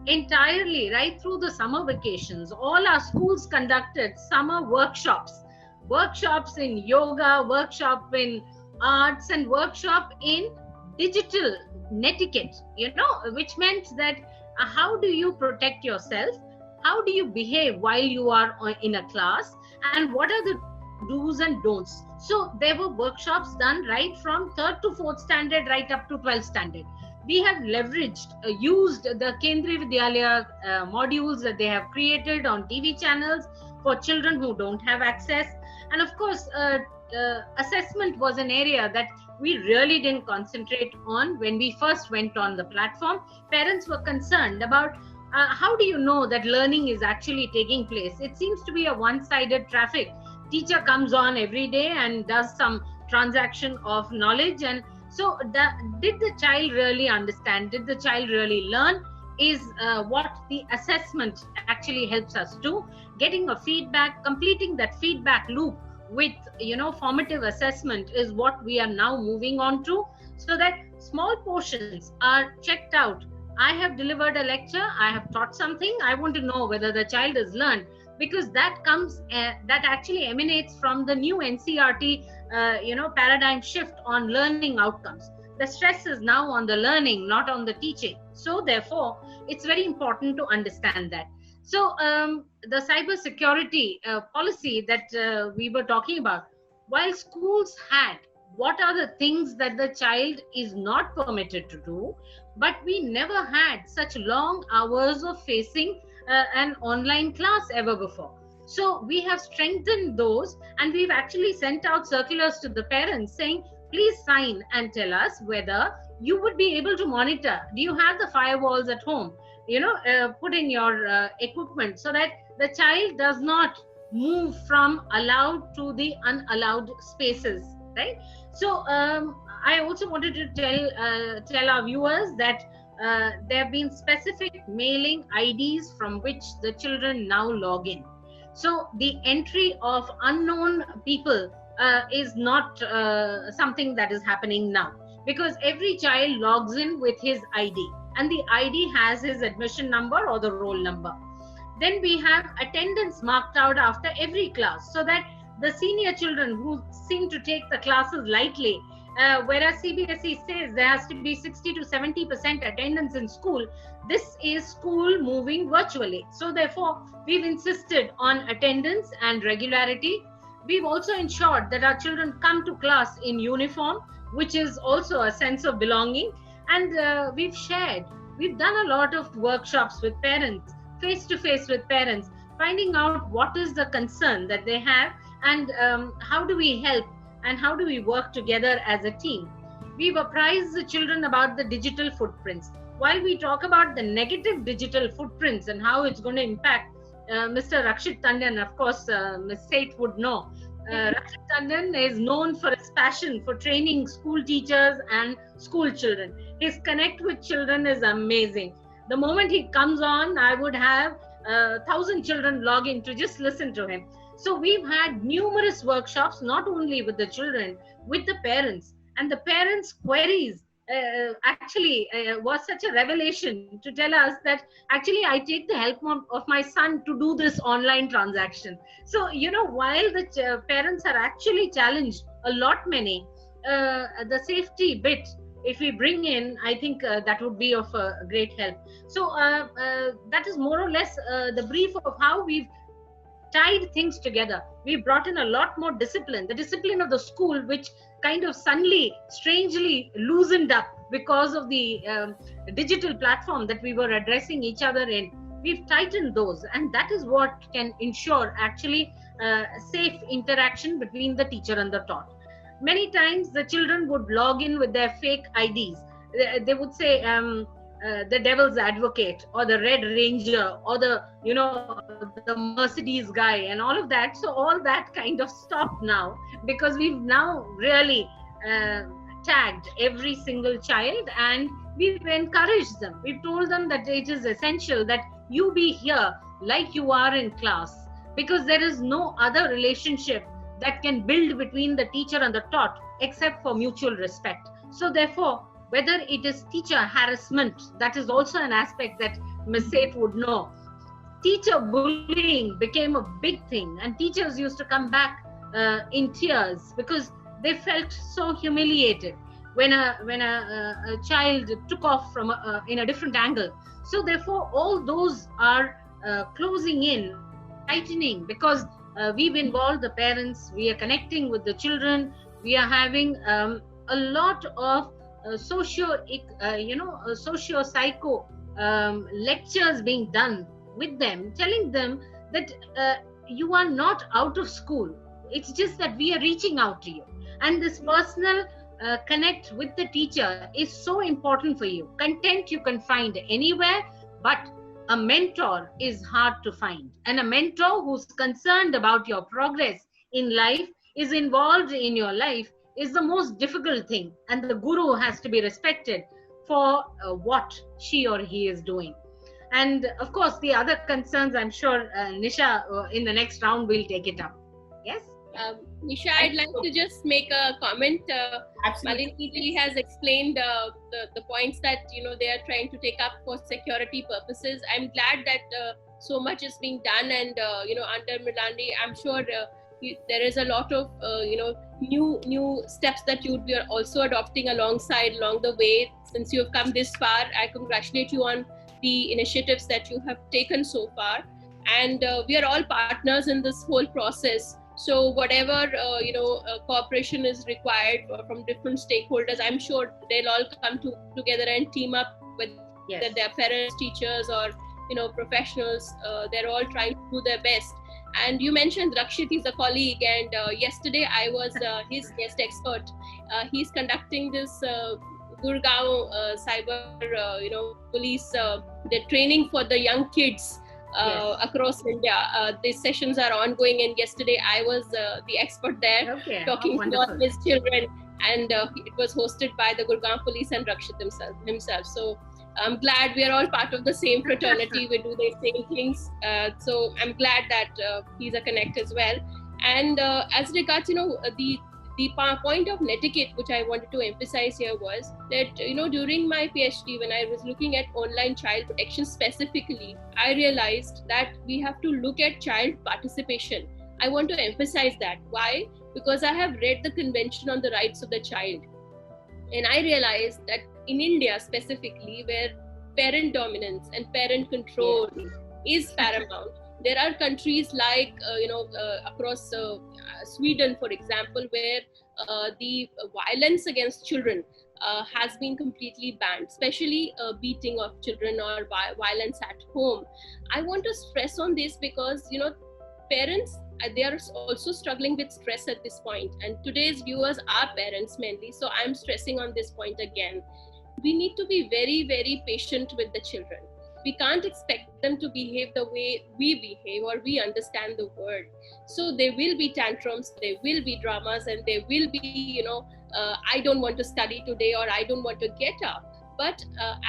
Speaker 4: Entirely, right through the summer vacations, all our schools conducted summer workshops in yoga, workshop in arts, and workshop in digital netiquette, which meant that how do you protect yourself? How do you behave while you are in a class? And what are the do's and don'ts? So there were workshops done right from 3rd to 4th standard, right up to 12th standard. We have leveraged, used the Kendriya Vidyalaya modules that they have created on TV channels for children who don't have access. And of course, assessment was an area that we really didn't concentrate on when we first went on the platform. Parents were concerned about how do you know that learning is actually taking place? It seems to be a one-sided traffic. Teacher comes on every day and does some transaction of knowledge. And so did the child really understand? Did the child really learn? Is what the assessment actually helps us do. Getting a feedback, completing that feedback loop with formative assessment is what we are now moving on to, so that small portions are checked out. I have delivered a lecture, I have taught something, I want to know whether the child has learned, because that comes that actually emanates from the new NCERT paradigm shift on learning outcomes. The stress is now on the learning, not on the teaching. So therefore it's very important to understand that. So the cyber security policy that we were talking about, while schools had what are the things that the child is not permitted to do, but we never had such long hours of facing an online class ever before. So we have strengthened those, and we've actually sent out circulars to the parents saying, please sign and tell us whether you would be able to monitor. Do you have the firewalls at home? Put in your equipment so that the child does not move from allowed to the unallowed spaces, right? So I also wanted to tell our viewers that there have been specific mailing IDs from which the children now log in. So the entry of unknown people is not something that is happening now, because every child logs in with his ID, and the ID has his admission number or the roll number. Then we have attendance marked out after every class, so that the senior children who seem to take the classes lightly, whereas CBSE says there has to be 60 to 70% attendance in school, this is school moving virtually. So therefore, we've insisted on attendance and regularity. We've also ensured that our children come to class in uniform, which is also a sense of belonging. And we've done a lot of workshops with parents, face-to-face with parents, finding out what is the concern that they have, and how do we help and how do we work together as a team. We've apprised the children about the digital footprints. While we talk about the negative digital footprints and how it's going to impact, Mr. Rakshit Tandon, of course, Ms. Seth would know. Rakshit Tandon is known for his passion for training school teachers and school children. His connect with children is amazing. The moment he comes on, I would have 1,000 children log in to just listen to him. So we've had numerous workshops, not only with the children, with the parents. And the parents' queries was such a revelation to tell us that actually I take the help of my son to do this online transaction. So, while the parents are actually challenged, a lot many, the safety bit, if we bring in, I think that would be of great help. So that is more or less the brief of how we've tied things together. We brought in a lot more discipline, the discipline of the school, which kind of suddenly, strangely loosened up because of the digital platform that we were addressing each other in. We've tightened those, and that is what can ensure actually safe interaction between the teacher and the taught. Many times the children would log in with their fake IDs. They would say the devil's advocate or the Red Ranger or the Mercedes guy and all of that. So all that kind of stopped now, because we've now really tagged every single child, and we've encouraged them. We've told them that it is essential that you be here like you are in class, because there is no other relationship that can build between the teacher and the taught except for mutual respect. So therefore, whether it is teacher harassment, that is also an aspect that Ms. Seth would know. Teacher bullying became a big thing, and teachers used to come back in tears because they felt so humiliated when a child took off from in a different angle. So therefore, all those are closing in, tightening, because we've involved the parents, we are connecting with the children, we are having a lot of socio-psycho lectures being done with them, telling them that you are not out of school. It's just that we are reaching out to you. And this personal connect with the teacher is so important for you. Content you can find anywhere, but a mentor is hard to find. And a mentor who's concerned about your progress in life, is involved in your life, is the most difficult thing. And the guru has to be respected for what she or he is doing. And of course, the other concerns, I'm sure Nisha in the next round will take it up. Yes?
Speaker 3: Nisha, I'd like to just make a comment. Malini has explained the points that they are trying to take up for security purposes. I'm glad that so much is being done, and under Milani, I'm sure there is a lot of new steps that you would be also adopting along the way. Since you have come this far, I congratulate you on the initiatives that you have taken so far, and we are all partners in this whole process. So whatever cooperation is required from different stakeholders, I'm sure they'll all come together and team up with their parents, teachers, or professionals. They're all trying to do their best. And you mentioned Rakshit is a colleague, and yesterday I was his guest expert. He's conducting this Gurgaon cyber police the training for the young kids across India. These sessions are ongoing, and yesterday I was the expert there talking to all his children, and it was hosted by the Gurgaon police and Rakshit himself. So I'm glad we are all part of the same fraternity. We do the same things. So I'm glad that he's a connect as well. And as regards, the the point of netiquette which I wanted to emphasize here was that, during my PhD, when I was looking at online child protection specifically, I realized that we have to look at child participation. I want to emphasize that. Why? Because I have read the Convention on the Rights of the Child, and I realized that in India specifically, where parent dominance and parent control is paramount, there are countries like across Sweden, for example, where the violence against children has been completely banned, especially beating of children or violence at home. I want to stress on this because parents, they are also struggling with stress at this point, and today's viewers are parents mainly, so I'm stressing on this point again. We need to be very, very patient with the children. We can't expect them to behave the way we behave or we understand the world. So there will be tantrums, there will be dramas, and there will be, I don't want to study today, or I don't want to get up. But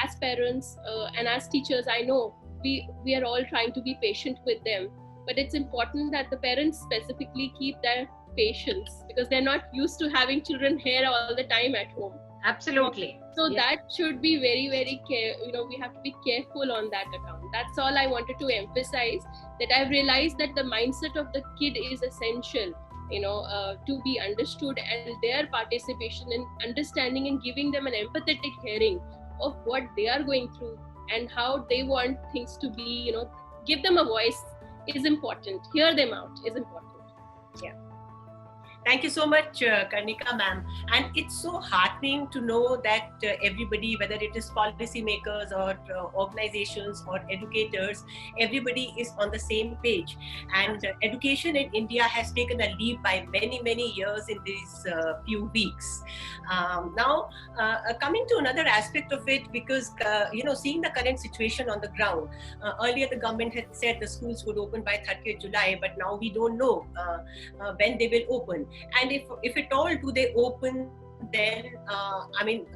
Speaker 3: as parents and as teachers, I know we are all trying to be patient with them. But it's important that the parents specifically keep their patience, because they're not used to having children here all the time at home.
Speaker 4: Absolutely.
Speaker 3: So that should be very, very we have to be careful on that account. That's all I wanted to emphasize, that I've realized that the mindset of the kid is essential, to be understood, and their participation in understanding and giving them an empathetic hearing of what they are going through and how they want things to be, give them a voice is important. Hear them out is important.
Speaker 6: Yeah. Thank you so much, Karnika ma'am. And it's so heartening to know that everybody, whether it is policymakers or organizations or educators, everybody is on the same page. And education in India has taken a leap by many, many years in these few weeks. Now, coming to another aspect of it, because, seeing the current situation on the ground, earlier the government had said the schools would open by 30th July, but now we don't know when they will open. And if at all do they open, then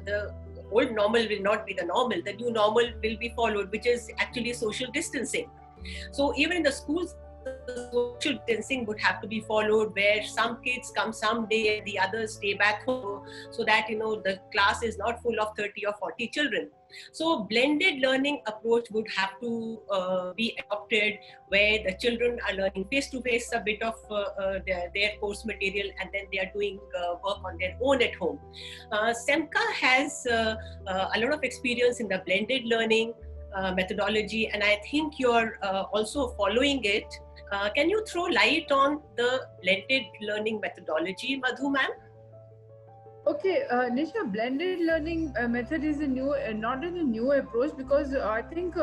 Speaker 6: the old normal will not be the normal. The new normal will be followed, which is actually social distancing. So even in the schools, social distancing would have to be followed, where some kids come some day and the others stay back home, so that the class is not full of 30 or 40 children. So blended learning approach would have to be adopted, where the children are learning face-to-face a bit of their course material, and then they are doing work on their own at home. SEMCA has a lot of experience in the blended learning methodology, and I think you're also following it. Can you throw light on the blended learning methodology, Madhu ma'am?
Speaker 5: Okay, Nisha, blended learning method is a new, not a new approach, because I think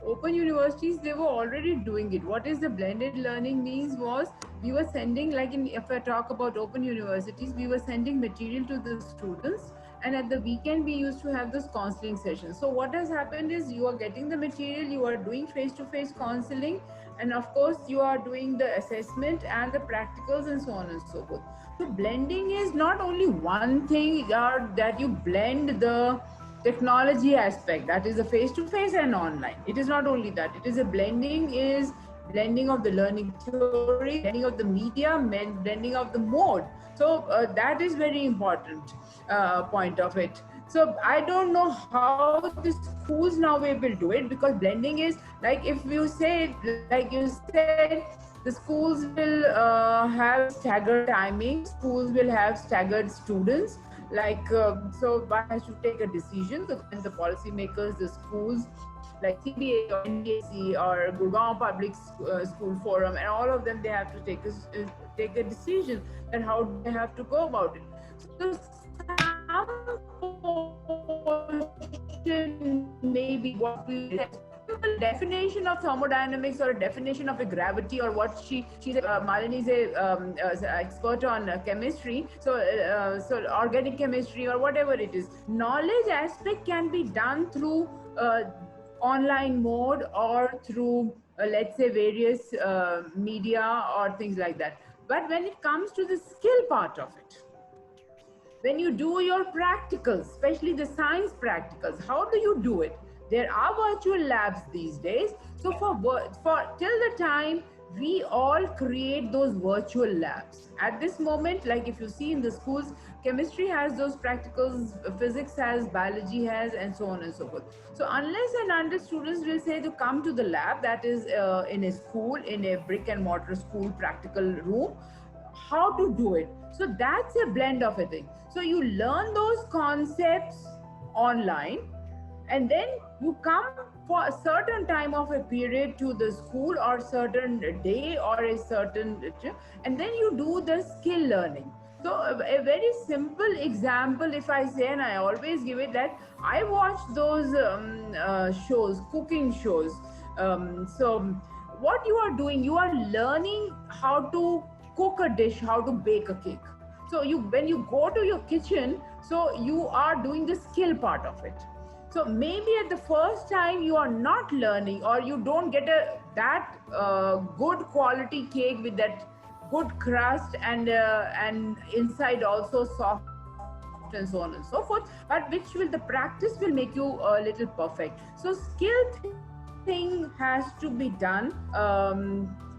Speaker 5: open universities, they were already doing it. What is the blended learning means was, we were sending, if I talk about open universities, we were sending material to the students, and at the weekend we used to have those counseling sessions. So what has happened is, you are getting the material, you are doing face-to-face counseling, and of course you are doing the assessment and the practicals and so on and so forth. So blending is not only one thing, that you blend the technology aspect, that is the face-to-face and online. It is not only that, it is a blending of the learning theory, blending of the media, blending of the mode. So that is very important point of it. So I don't know how the schools now will do it, because blending is if you say, you said, the schools will have staggered timings, schools will have staggered students, so one has to take a decision. So then the policymakers, the schools like CBA or NDAC or Gurgaon Public School Forum, and all of them, they have to take a decision and how they have to go about it. So some portion maybe what we a definition of thermodynamics or a definition of a gravity, or what she's Malini is a expert on chemistry, so organic chemistry or whatever it is. Knowledge aspect can be done through online mode or through let's say various media or things like that. But when it comes to the skill part of it, when you do your practicals, especially the science practicals, how do you do it? There are virtual labs these days. So for till the time we all create those virtual labs. At this moment, like if you see in the schools, chemistry has those practicals, physics has, biology has, and so on and so forth. So unless and until students will say to come to the lab, that is in a school, in a brick and mortar school practical room, how to do it. So that's a blend of a thing. So you learn those concepts online, and then you come for a certain time of a period to the school or certain day or a certain, and then you do the skill learning. So a very simple example, if I say, and I always give it, that I watch those shows, cooking shows. So what you are doing, you are learning how to cook a dish, how to bake a cake. So when you go to your kitchen, so you are doing the skill part of it. So maybe at the first time you are not learning, or you don't get that good quality cake with that good crust and inside also soft and so on and so forth. But the practice will make you a little perfect. So skill thing has to be done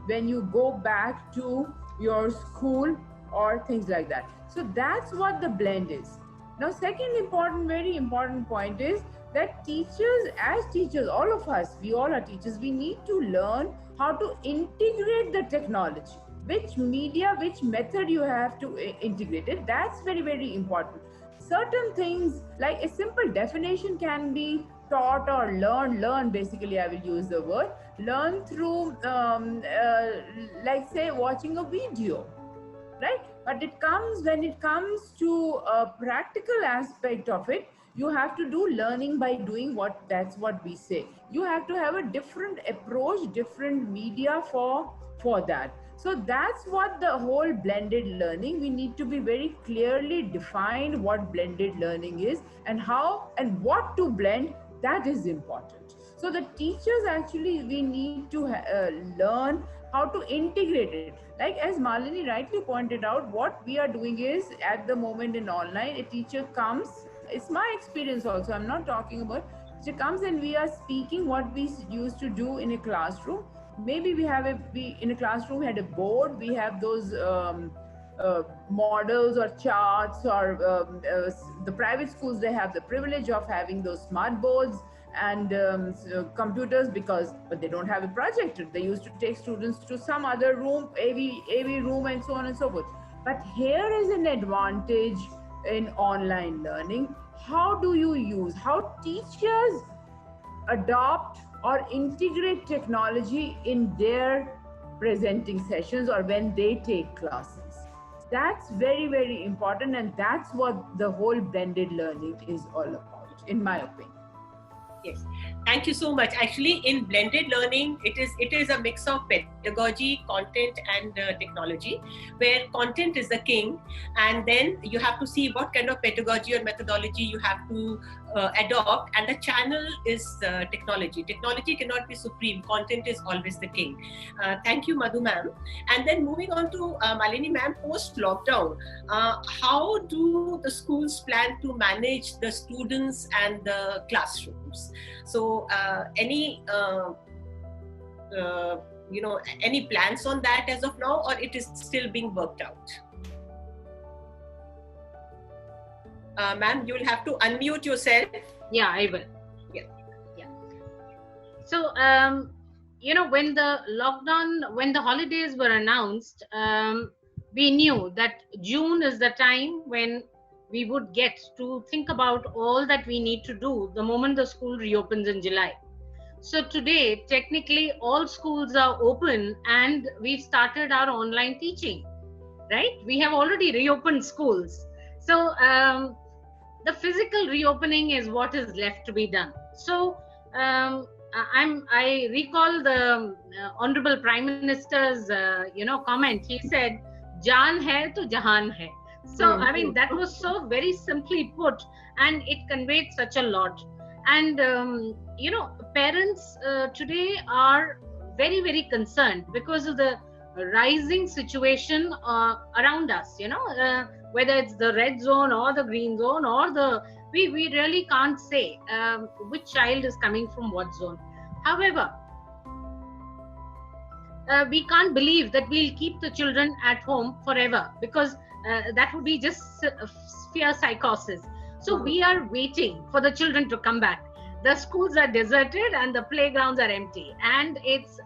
Speaker 5: when you go back to your school or things like that. So that's what the blend is. Now, second very important point is that teachers, as teachers, all of us, we all are teachers, we need to learn how to integrate the technology. Which media, which method you have to integrate it, that's very, very important. Certain things, like a simple definition, can be taught or learn basically, I will use the word, learn through, like say, watching a video, right? But when it comes to a practical aspect of it, you have to do learning by doing that's what we say. You have to have a different approach, different media for that. So that's what the whole blended learning, we need to be very clearly defined what blended learning is, and how and what to blend, that is important. So the teachers, actually, we need to learn how to integrate it. Like as Malini rightly pointed out, what we are doing is, at the moment in online, a teacher comes, it's my experience also, I'm not talking about, she comes and we are speaking what we used to do in a classroom. Maybe in a classroom we had a board, we have those models or charts, or the private schools, they have the privilege of having those smart boards and computers, but they don't have a projector. They used to take students to some other room, AV room, and so on and so forth. But here is an advantage in online learning. How teachers adopt or integrate technology in their presenting sessions or when they take classes. That's very, very important, and that's what the whole blended learning is all about, in my opinion.
Speaker 6: Yes, thank you so much. Actually, in blended learning, it is a mix of pedagogy, content, and technology, where content is the king, and then you have to see what kind of pedagogy or methodology you have to adopt, and the channel is technology. Technology cannot be supreme. Content is always the king. Thank you, Madhu ma'am. And then moving on to Malini ma'am, post-lockdown, how do the schools plan to manage the students and the classrooms? So any plans on that as of now, or it is still being worked out? Ma'am, you will have to unmute yourself.
Speaker 4: Yeah, I will.
Speaker 6: Yeah.
Speaker 4: So, when the holidays were announced, we knew that June is the time when we would get to think about all that we need to do the moment the school reopens in July. So today, technically, all schools are open and we've started our online teaching, right? We have already reopened schools. So the physical reopening is what is left to be done. So I recall the Honorable Prime Minister's comment. He said, "Jaan hai to jahan hai." So I mean, that was so very simply put, and it conveyed such a lot. And parents today are very, very concerned because of the rising situation around us. Whether it's the red zone or the green zone or we really can't say which child is coming from what zone. However, we can't believe that we'll keep the children at home forever, because that would be just fear psychosis. So we are waiting for the children to come back. The schools are deserted and the playgrounds are empty, and it's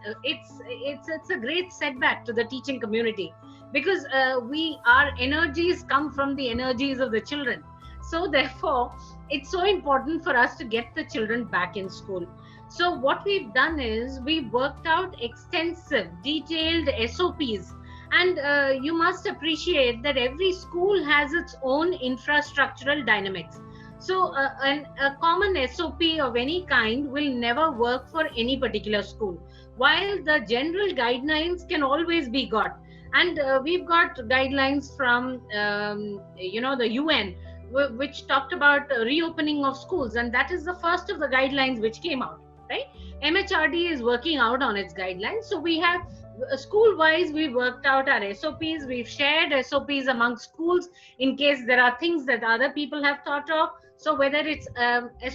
Speaker 4: a great setback to the teaching community, because our energies come from the energies of the children. So therefore, it's so important for us to get the children back in school. So what we've done is we've worked out extensive, detailed SOPs. And you must appreciate that every school has its own infrastructural dynamics. So a common SOP of any kind will never work for any particular school, while the general guidelines can always be got. And we've got guidelines from the UN, which talked about reopening of schools, and that is the first of the guidelines which came out, right? MHRD is working out on its guidelines. So we have school-wise, we worked out our SOPs. We've shared SOPs among schools in case there are things that other people have thought of. So whether it's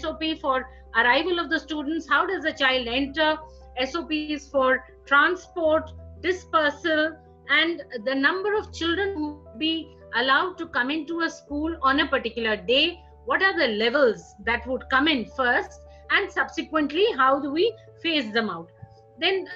Speaker 4: SOP for arrival of the students, how does the child enter, SOPs for transport, dispersal, and the number of children who will be allowed to come into a school on a particular day, what are the levels that would come in first, and subsequently how do we phase them out. Then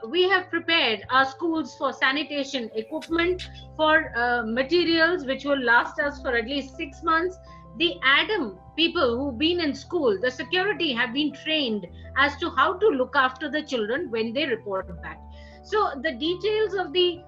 Speaker 4: we have prepared our schools for sanitation equipment, for materials which will last us for at least 6 months. The ADAM people who've been in school, the security have been trained as to how to look after the children when they report back. So the details of the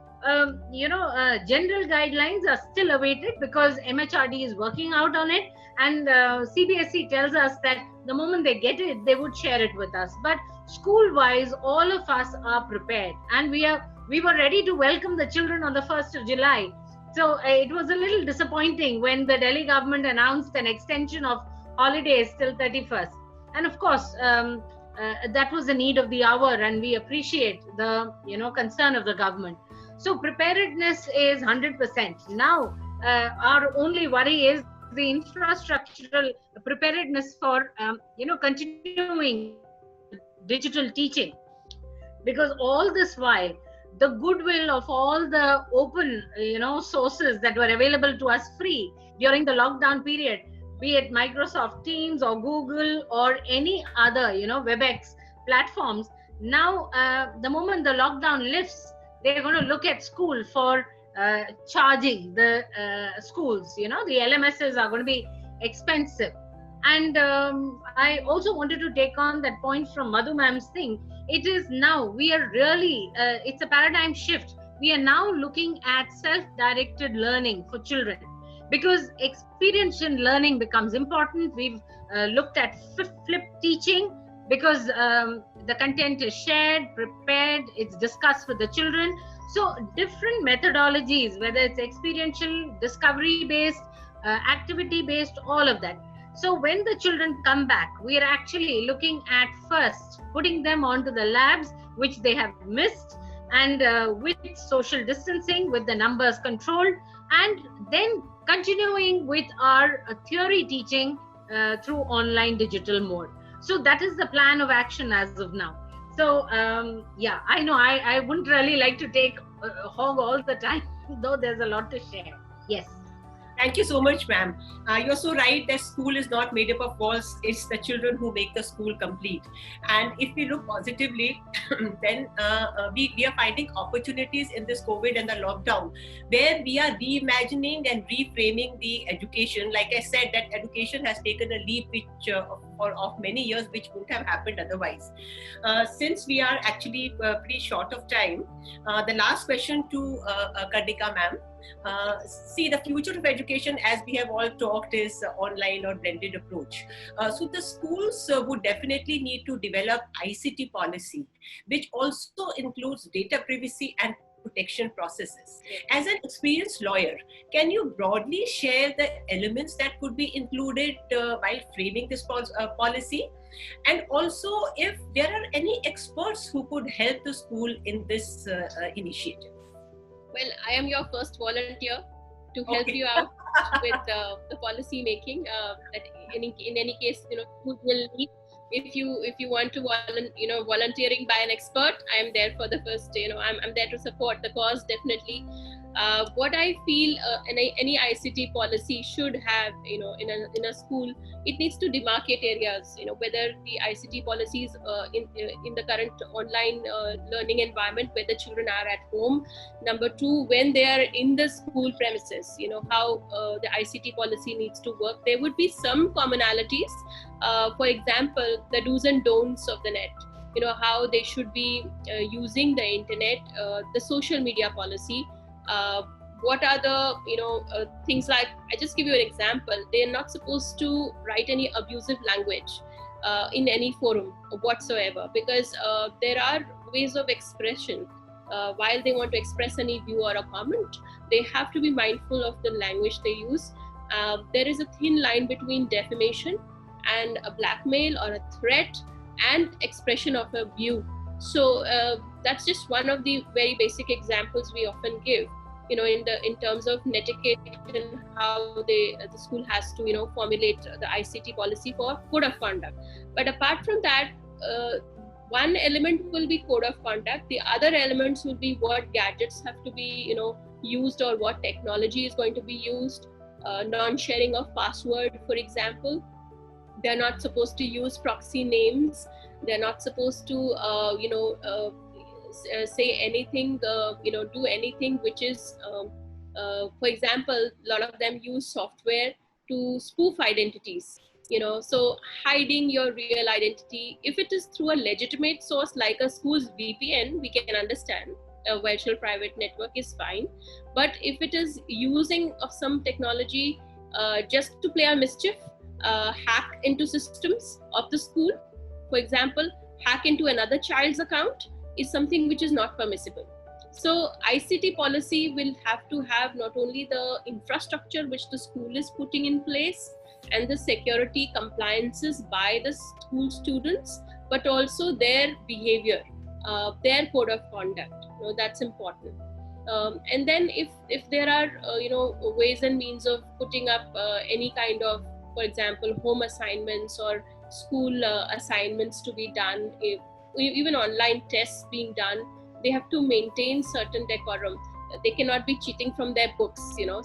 Speaker 4: general guidelines are still awaited, because MHRD is working out on it, and CBSE tells us that the moment they get it, they would share it with us. But school-wise, all of us are prepared, and we were ready to welcome the children on the 1st of July. So it was a little disappointing when the Delhi government announced an extension of holidays till 31st. And of course, that was the need of the hour, and we appreciate the concern of the government. So preparedness is 100%. Now, our only worry is the infrastructural preparedness for continuing digital teaching, because all this while the goodwill of all the open sources that were available to us free during the lockdown period, be it Microsoft Teams or Google or any other WebEx platforms, now the moment the lockdown lifts, they're going to look at school for charging the schools. The LMSs are going to be expensive. And I also wanted to take on that point from Madhu ma'am's thing. It is now, we are really, it's a paradigm shift. We are now looking at self-directed learning for children, because experiential learning becomes important. We've looked at flipped teaching, because the content is shared, prepared, it's discussed with the children. So different methodologies, whether it's experiential, discovery-based, activity-based, all of that. So when the children come back, we are actually looking at first putting them onto the labs, which they have missed, and with social distancing, with the numbers controlled, and then continuing with our theory teaching through online digital mode. So that is the plan of action as of now. So yeah, I know I wouldn't really like to take hog all the time, though there's a lot to share. Yes.
Speaker 6: Thank you so much, ma'am. You're so right that school is not made up of walls. It's the children who make the school complete. And if we look positively, then we are finding opportunities in this COVID and the lockdown, where we are reimagining and reframing the education. Like I said, that education has taken a leap which of many years, which wouldn't have happened otherwise. Since we are actually pretty short of time, the last question to Karnika ma'am. See, the future of education, as we have all talked, is online or blended approach. So the schools would definitely need to develop ICT policy, which also includes data privacy and protection processes. As an experienced lawyer, can you broadly share the elements that could be included while framing this policy? And also, if there are any experts who could help the school in this initiative?
Speaker 3: Well, I am your first volunteer to help you out with the policy making. In any case, you will need if you want to volunteering by an expert, I am there for the first. I'm there to support the cause, definitely. What I feel any ICT policy should have, in a school, it needs to demarcate areas, whether the ICT policies in the current online learning environment, where the children are at home. Number two, when they are in the school premises, how the ICT policy needs to work. There would be some commonalities. For example, the do's and don'ts of the net. How they should be using the internet, the social media policy. What are the things like, I just give you an example. They're not supposed to write any abusive language in any forum whatsoever, because there are ways of expression. While they want to express any view or a comment, they have to be mindful of the language they use. There is a thin line between defamation and a blackmail or a threat and expression of a view. So that's just one of the very basic examples we often give, in terms of netiquette and how the school has to, formulate the ICT policy for code of conduct. But apart from that, one element will be code of conduct. The other elements will be what gadgets have to be, used, or what technology is going to be used. Non-sharing of password, for example. They're not supposed to use proxy names. They're not supposed to, say anything, do anything which is, for example, a lot of them use software to spoof identities. So hiding your real identity, if it is through a legitimate source like a school's VPN, we can understand. A virtual private network is fine. But if it is using of some technology just to play a mischief, hack into systems of the school, for example, hack into another child's account, is something which is not permissible. So ICT policy will have to have not only the infrastructure which the school is putting in place and the security compliances by the school students, but also their behavior, their code of conduct. That's important. And then if there are ways and means of putting up any kind of, for example, home assignments or school assignments to be done, even online tests being done, they have to maintain certain decorum. They cannot be cheating from their books,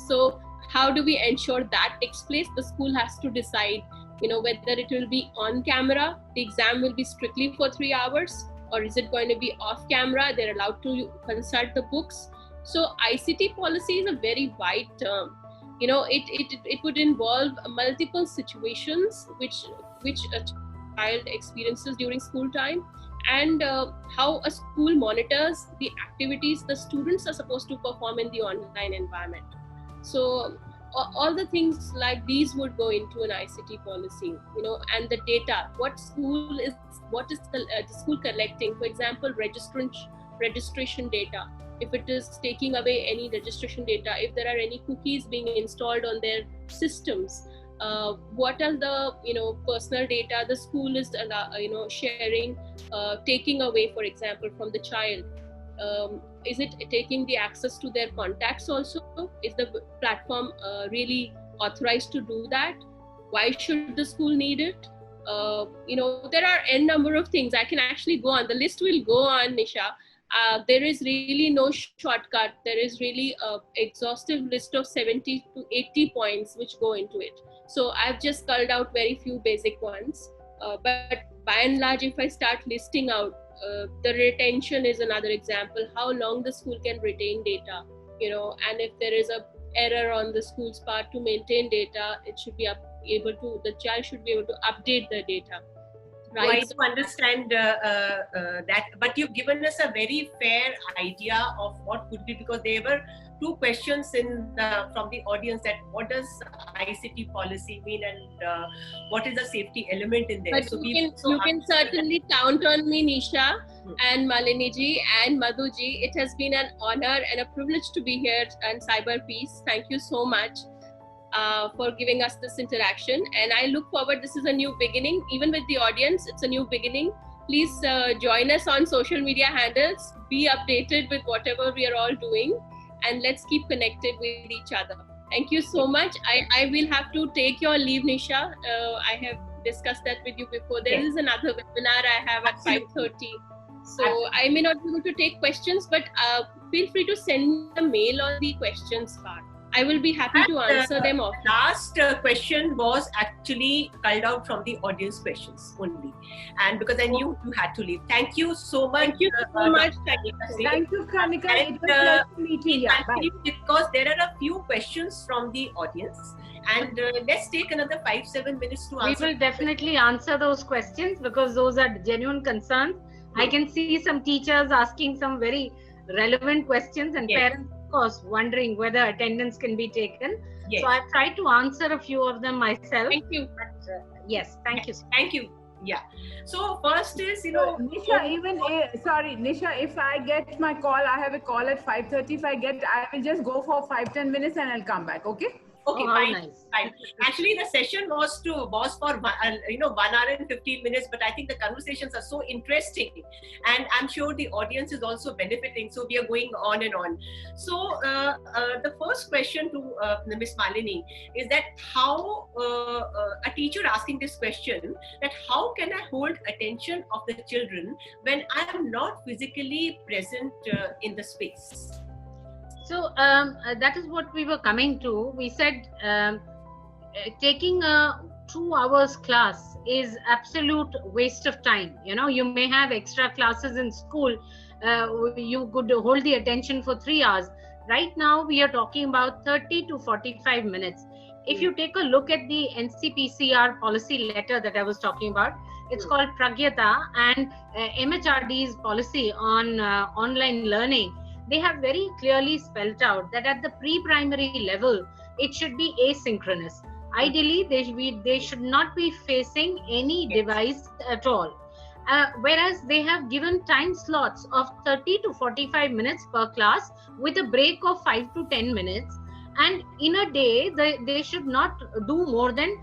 Speaker 3: So how do we ensure that takes place? The school has to decide, whether it will be on camera, the exam will be strictly for 3 hours, or is it going to be off camera? They're allowed to consult the books. So ICT policy is a very wide term. It would involve multiple situations which a child experiences during school time, and how a school monitors the activities the students are supposed to perform in the online environment. So all the things like these would go into an ICT policy, and the data, what is the school collecting, for example, registration data. If it is taking away any registration data, if there are any cookies being installed on their systems, what are the personal data the school is sharing, taking away, for example, from the child. Is it taking the access to their contacts also? Is the platform really authorized to do that? Why should the school need it? There are n number of things. I can actually go on. The list will go on, Nisha. There is really no shortcut. There is really an exhaustive list of 70 to 80 points which go into it. So I've just culled out very few basic ones. But by and large, if I start listing out, the retention is another example, how long the school can retain data, and if there is a error on the school's part to maintain data, it should be the child should be able to update the data. Right.
Speaker 6: I understand that, but you've given us a very fair idea of what could be, because there were 2 questions from the audience, that what does ICT policy mean, and what is the safety element in there.
Speaker 3: But so you can certainly count on me, Nisha, and Malini ji and Madhu ji. It has been an honor and a privilege to be here on Cyber Peace. Thank you so much for giving us this interaction, and I look forward. This is a new beginning. Even with the audience, it's a new beginning. Please join us on social media handles, be updated with whatever we are all doing, and let's keep connected with each other. Thank you so much. I will have to take your leave, Nisha. I have discussed that with you before. There is another webinar I have at 5:30. So I may not be able to take questions, but feel free to send a mail on the questions part. I will be happy to answer them off.
Speaker 6: Last question was actually culled out from the audience questions only, and because I knew you had to leave. Thank you so much.
Speaker 3: Thank you so much.
Speaker 5: Thank you, Karnika.
Speaker 6: And,
Speaker 5: It was pleasure meeting. Yeah, bye.
Speaker 6: because there are a few questions from the audience, and let's take another 5-7 minutes to answer.
Speaker 4: We will definitely answer those questions because those are genuine concerns. I can see some teachers asking some very relevant questions, and parents, of course, wondering whether attendance can be taken. So I've tried to answer a few of them myself.
Speaker 3: Thank you.
Speaker 4: But, yes, thank you.
Speaker 6: Thank you. Yeah. So first is,
Speaker 5: Nisha, Nisha, if I get my call, I have a call at 5:30. I will just go for 5-10 minutes and I'll come back. Okay.
Speaker 6: Okay,
Speaker 4: Oh,
Speaker 6: fine.
Speaker 4: nice.
Speaker 6: Fine. Actually, the session was for 1 hour and 15 minutes, but I think the conversations are so interesting, and I'm sure the audience is also benefiting. So we are going on and on. So the first question to Ms. Malini is that how a teacher asking this question, that how can I hold attention of the children when I am not physically present in the space?
Speaker 4: So that is what we were coming to. We said taking a 2 hours class is absolute waste of time. You may have extra classes in school. You could hold the attention for 3 hours. Right now, we are talking about 30 to 45 minutes. If you take a look at the NCPCR policy letter that I was talking about, it's called Pragyata, and MHRD's policy on online learning. They have very clearly spelled out that at the pre-primary level, it should be asynchronous. Ideally, they should not be facing any device at all. Whereas they have given time slots of 30 to 45 minutes per class with a break of 5 to 10 minutes. And in a day, they should not do more than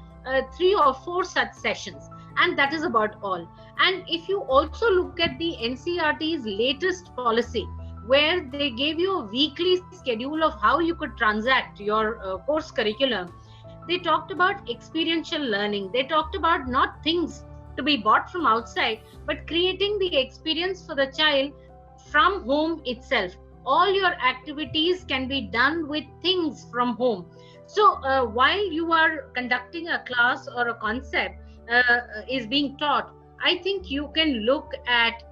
Speaker 4: 3 or 4 such sessions. And that is about all. And if you also look at the NCERT's latest policy, where they gave you a weekly schedule of how you could transact your course curriculum, they talked about experiential learning. They talked about not things to be bought from outside, but creating the experience for the child from home itself. All your activities can be done with things from home. So while you are conducting a class or a concept is being taught, I think you can look at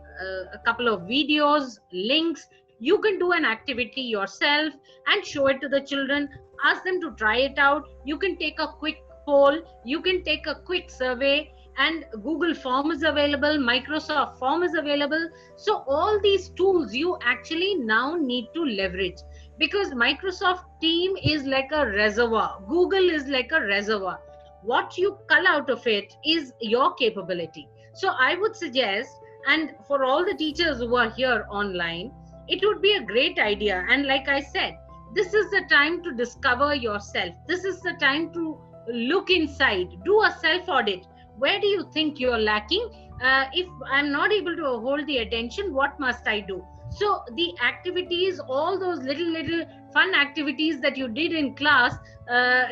Speaker 4: a couple of videos, links. You can do an activity yourself and show it to the children, ask them to try it out. You can take a quick poll, you can take a quick survey, and Google Form is available, Microsoft Form is available. So all these tools you actually now need to leverage, because Microsoft Team is like a reservoir, Google is like a reservoir. What you cull out of it is your capability. So I would suggest, and for all the teachers who are here online, it would be a great idea. And like I said, this is the time to discover yourself. This is the time to look inside, do a self-audit. Where do you think you're lacking? If I'm not able to hold the attention, what must I do? So the activities, all those little fun activities that you did in class,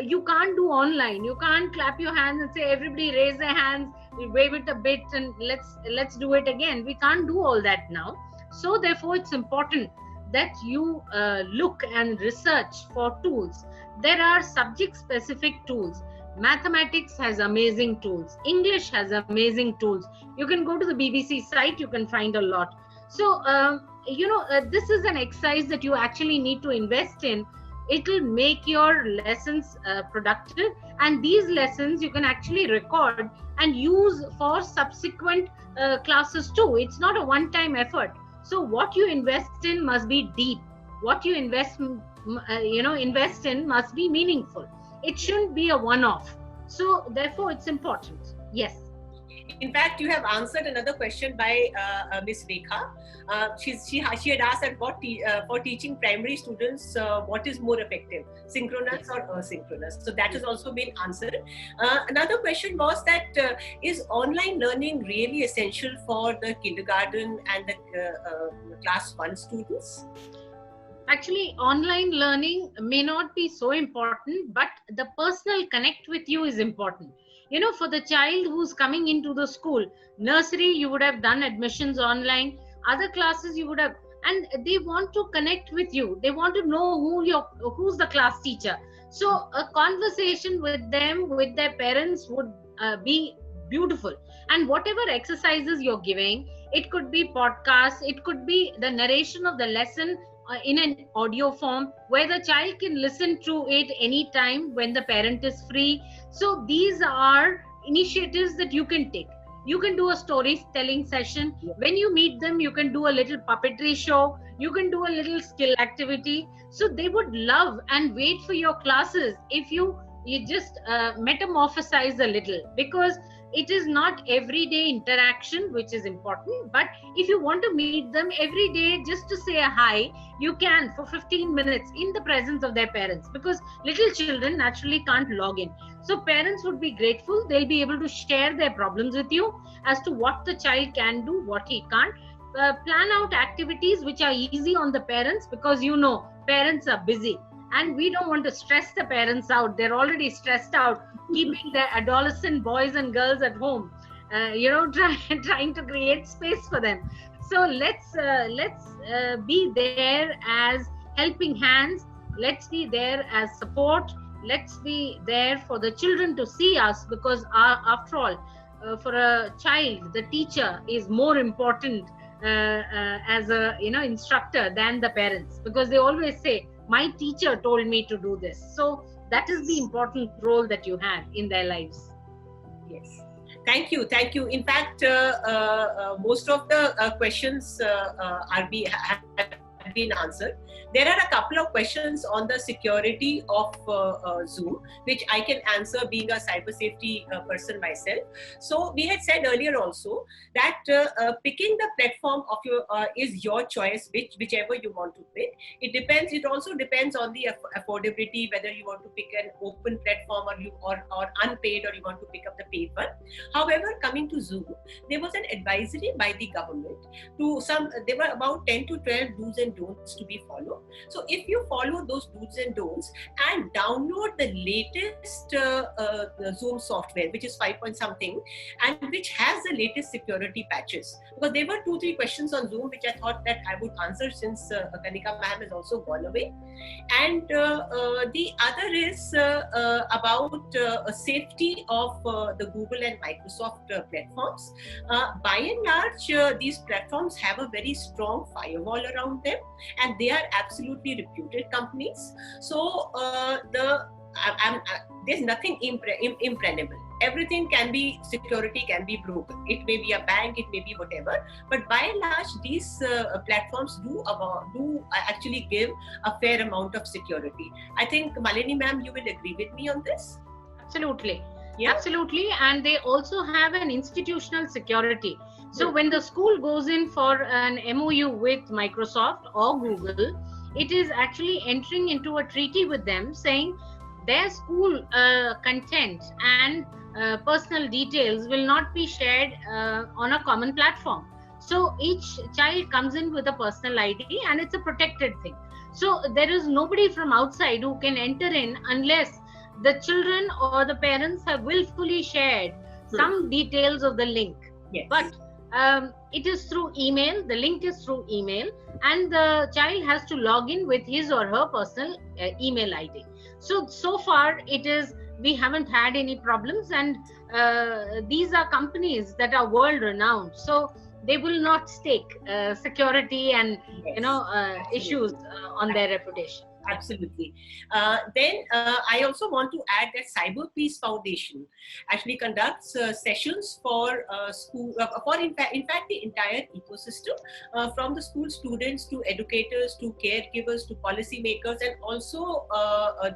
Speaker 4: you can't do online. You can't clap your hands and say, everybody raise their hands, wave it a bit and let's do it again. We can't do all that now. So therefore, it's important that you look and research for tools. There are subject-specific tools. Mathematics has amazing tools. English has amazing tools. You can go to the BBC site, you can find a lot. So, this is an exercise that you actually need to invest in. It will make your lessons productive. And these lessons you can actually record and use for subsequent classes too. It's not a one-time effort. So what you invest in must be deep. What you invest in must be meaningful. It shouldn't be a one-off. So therefore, it's important. Yes.
Speaker 6: In fact, you have answered another question by Ms. Rekha. She had asked that for teaching primary students, what is more effective, synchronous or asynchronous? So that has also been answered. Another question was that is online learning really essential for the kindergarten and the class 1 students?
Speaker 4: Actually, online learning may not be so important, but the personal connect with you is important. You know, for the child who's coming into the school, nursery, you would have done admissions online, other classes you would have, and they want to connect with you. They want to know who's the class teacher. So a conversation with them, with their parents would be beautiful. And whatever exercises you're giving, it could be podcasts, it could be the narration of the lesson in an audio form where the child can listen to it anytime when the parent is free. So these are initiatives that you can take. You can do a storytelling session. When you meet them, you can do a little puppetry show. You can do a little skill activity. So they would love and wait for your classes if you just metamorphosize a little, because it is not everyday interaction which is important, but if you want to meet them every day just to say a hi, you can for 15 minutes in the presence of their parents, because little children naturally can't log in. So parents would be grateful. They'll be able to share their problems with you as to what the child can do, what he can't. Plan out activities which are easy on the parents, because you know parents are busy and we don't want to stress the parents out. They're already stressed out keeping their adolescent boys and girls at home, trying to create space for them. So let's be there as helping hands. Let's be there as support. Let's be there for the children to see us, because after all, for a child, the teacher is more important as a instructor than the parents, because they always say, my teacher told me to do this. So that is the important role that you have in their lives.
Speaker 6: Yes. Thank you. In fact, most of the questions have been answered. There are a couple of questions on the security of Zoom, which I can answer being a cyber safety person myself. So we had said earlier also that picking the platform of your is your choice, whichever you want to pick. It depends. It also depends on the affordability, whether you want to pick an open platform or unpaid, or you want to pick up the paid one. However, coming to Zoom, there was an advisory by the government to there were about 10 to 12 do's and don'ts to be followed. So if you follow those do's and don'ts and download the latest the Zoom software, which is 5 point something, and which has the latest security patches, because there were 2-3 questions on Zoom which I thought that I would answer, since Kanika ma'am has also gone away. And the other is about safety of the Google and Microsoft platforms. By and large, these platforms have a very strong firewall around them, and they are absolutely reputed companies. So there's nothing impregnable. Everything security can be broken. It may be a bank, it may be whatever. But by and large, these platforms do actually give a fair amount of security. I think, Malini ma'am, you will agree with me on this?
Speaker 4: Absolutely.
Speaker 6: Yeah.
Speaker 4: Absolutely. And they also have an institutional security. So when the school goes in for an MOU with Microsoft or Google, it is actually entering into a treaty with them saying their school content and personal details will not be shared on a common platform. So each child comes in with a personal ID, and it's a protected thing. So there is nobody from outside who can enter in unless the children or the parents have willfully shared some details of the link.
Speaker 6: Yes.
Speaker 4: But it is through email. The link is through email, and the child has to log in with his or her personal email ID. So far we haven't had any problems, and these are companies that are world renowned. So they will not stake security and issues on their reputation.
Speaker 6: Absolutely. Then I also want to add that Cyber Peace Foundation actually conducts sessions for school, in fact the entire ecosystem, from the school students to educators to caregivers to policymakers, and also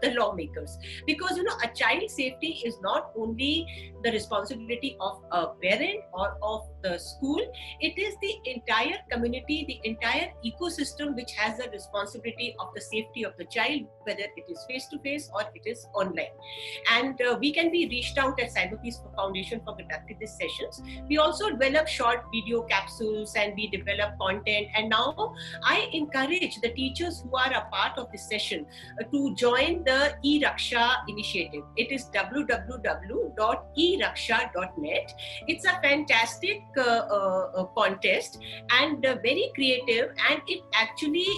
Speaker 6: the lawmakers. Because a child's safety is not only the responsibility of a parent or of the school; it is the entire community, the entire ecosystem which has the responsibility of the safety of the child, whether it is face-to-face or it is online. And we can be reached out at Cyber Peace Foundation for conducting these sessions. We also develop short video capsules and we develop content. And now I encourage the teachers who are a part of this session to join the eRaksha initiative. It is www.eraksha.net. It's a fantastic contest and very creative, and it actually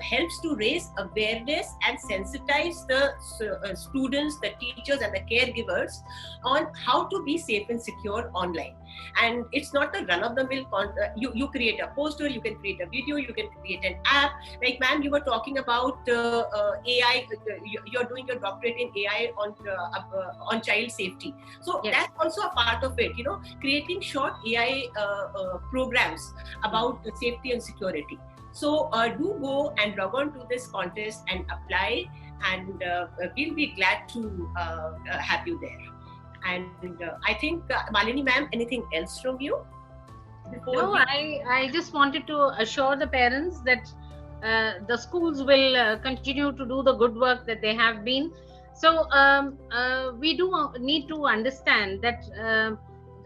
Speaker 6: helps to raise awareness and sensitize the students, the teachers and the caregivers on how to be safe and secure online. And it's not a run-of-the-mill you create a poster, you can create a video, you can create an app. Like ma'am, you were talking about AI, you're doing your doctorate in AI on child safety. So
Speaker 4: yes,
Speaker 6: that's also a part of it, creating short AI programs about the safety and security. So do go and log on to this contest and apply, and we'll be glad to have you there. And I think, Malini ma'am, anything else from you?
Speaker 4: No, I just wanted to assure the parents that the schools will continue to do the good work that they have been. So we do need to understand that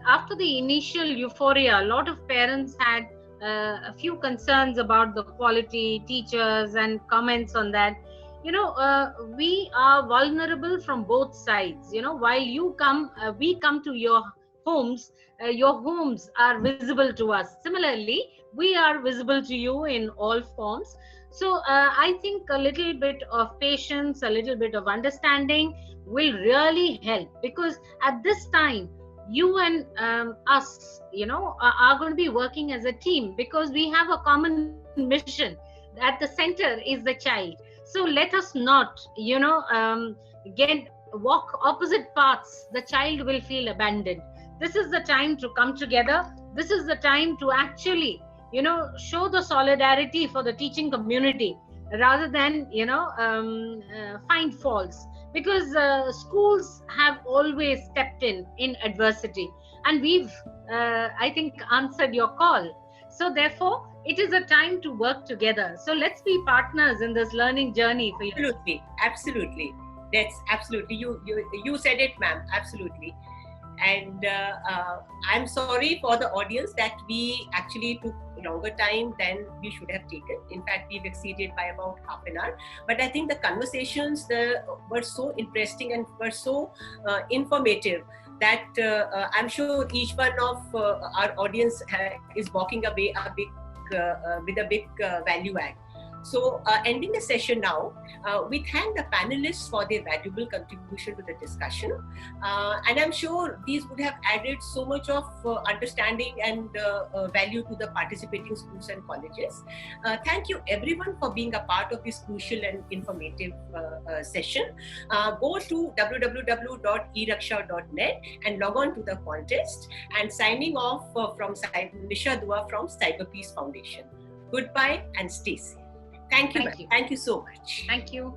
Speaker 4: after the initial euphoria, a lot of parents had a few concerns about the quality, teachers, and comments on that. We are vulnerable from both sides. While you come, we come to your homes are visible to us. Similarly, we are visible to you in all forms. So I think a little bit of patience, a little bit of understanding will really help, because at this time, you and us, are going to be working as a team, because we have a common mission. At the center is the child. So let us not, walk opposite paths. The child will feel abandoned. This is the time to come together. This is the time to actually, show the solidarity for the teaching community, rather than, find faults. Because schools have always stepped in adversity, and we've, I think, answered your call. So therefore, it is a time to work together. So let's be partners in this learning journey for you.
Speaker 6: Absolutely. That's absolutely, you said it, ma'am. Absolutely. And I'm sorry for the audience that we actually took longer time than we should have taken. In fact, we've exceeded by about half an hour. But I think the conversations were so interesting and were so informative that I'm sure each one of our audience is walking away with a big value add. So ending the session now, we thank the panelists for their valuable contribution to the discussion. And I'm sure these would have added so much of understanding and value to the participating schools and colleges. Thank you everyone for being a part of this crucial and informative session. Go to www.eraksha.net and log on to the contest. And signing off from Nisha Dua from Cyber Peace Foundation. Goodbye and stay safe. Thank you. Thank you so much.
Speaker 4: Thank you.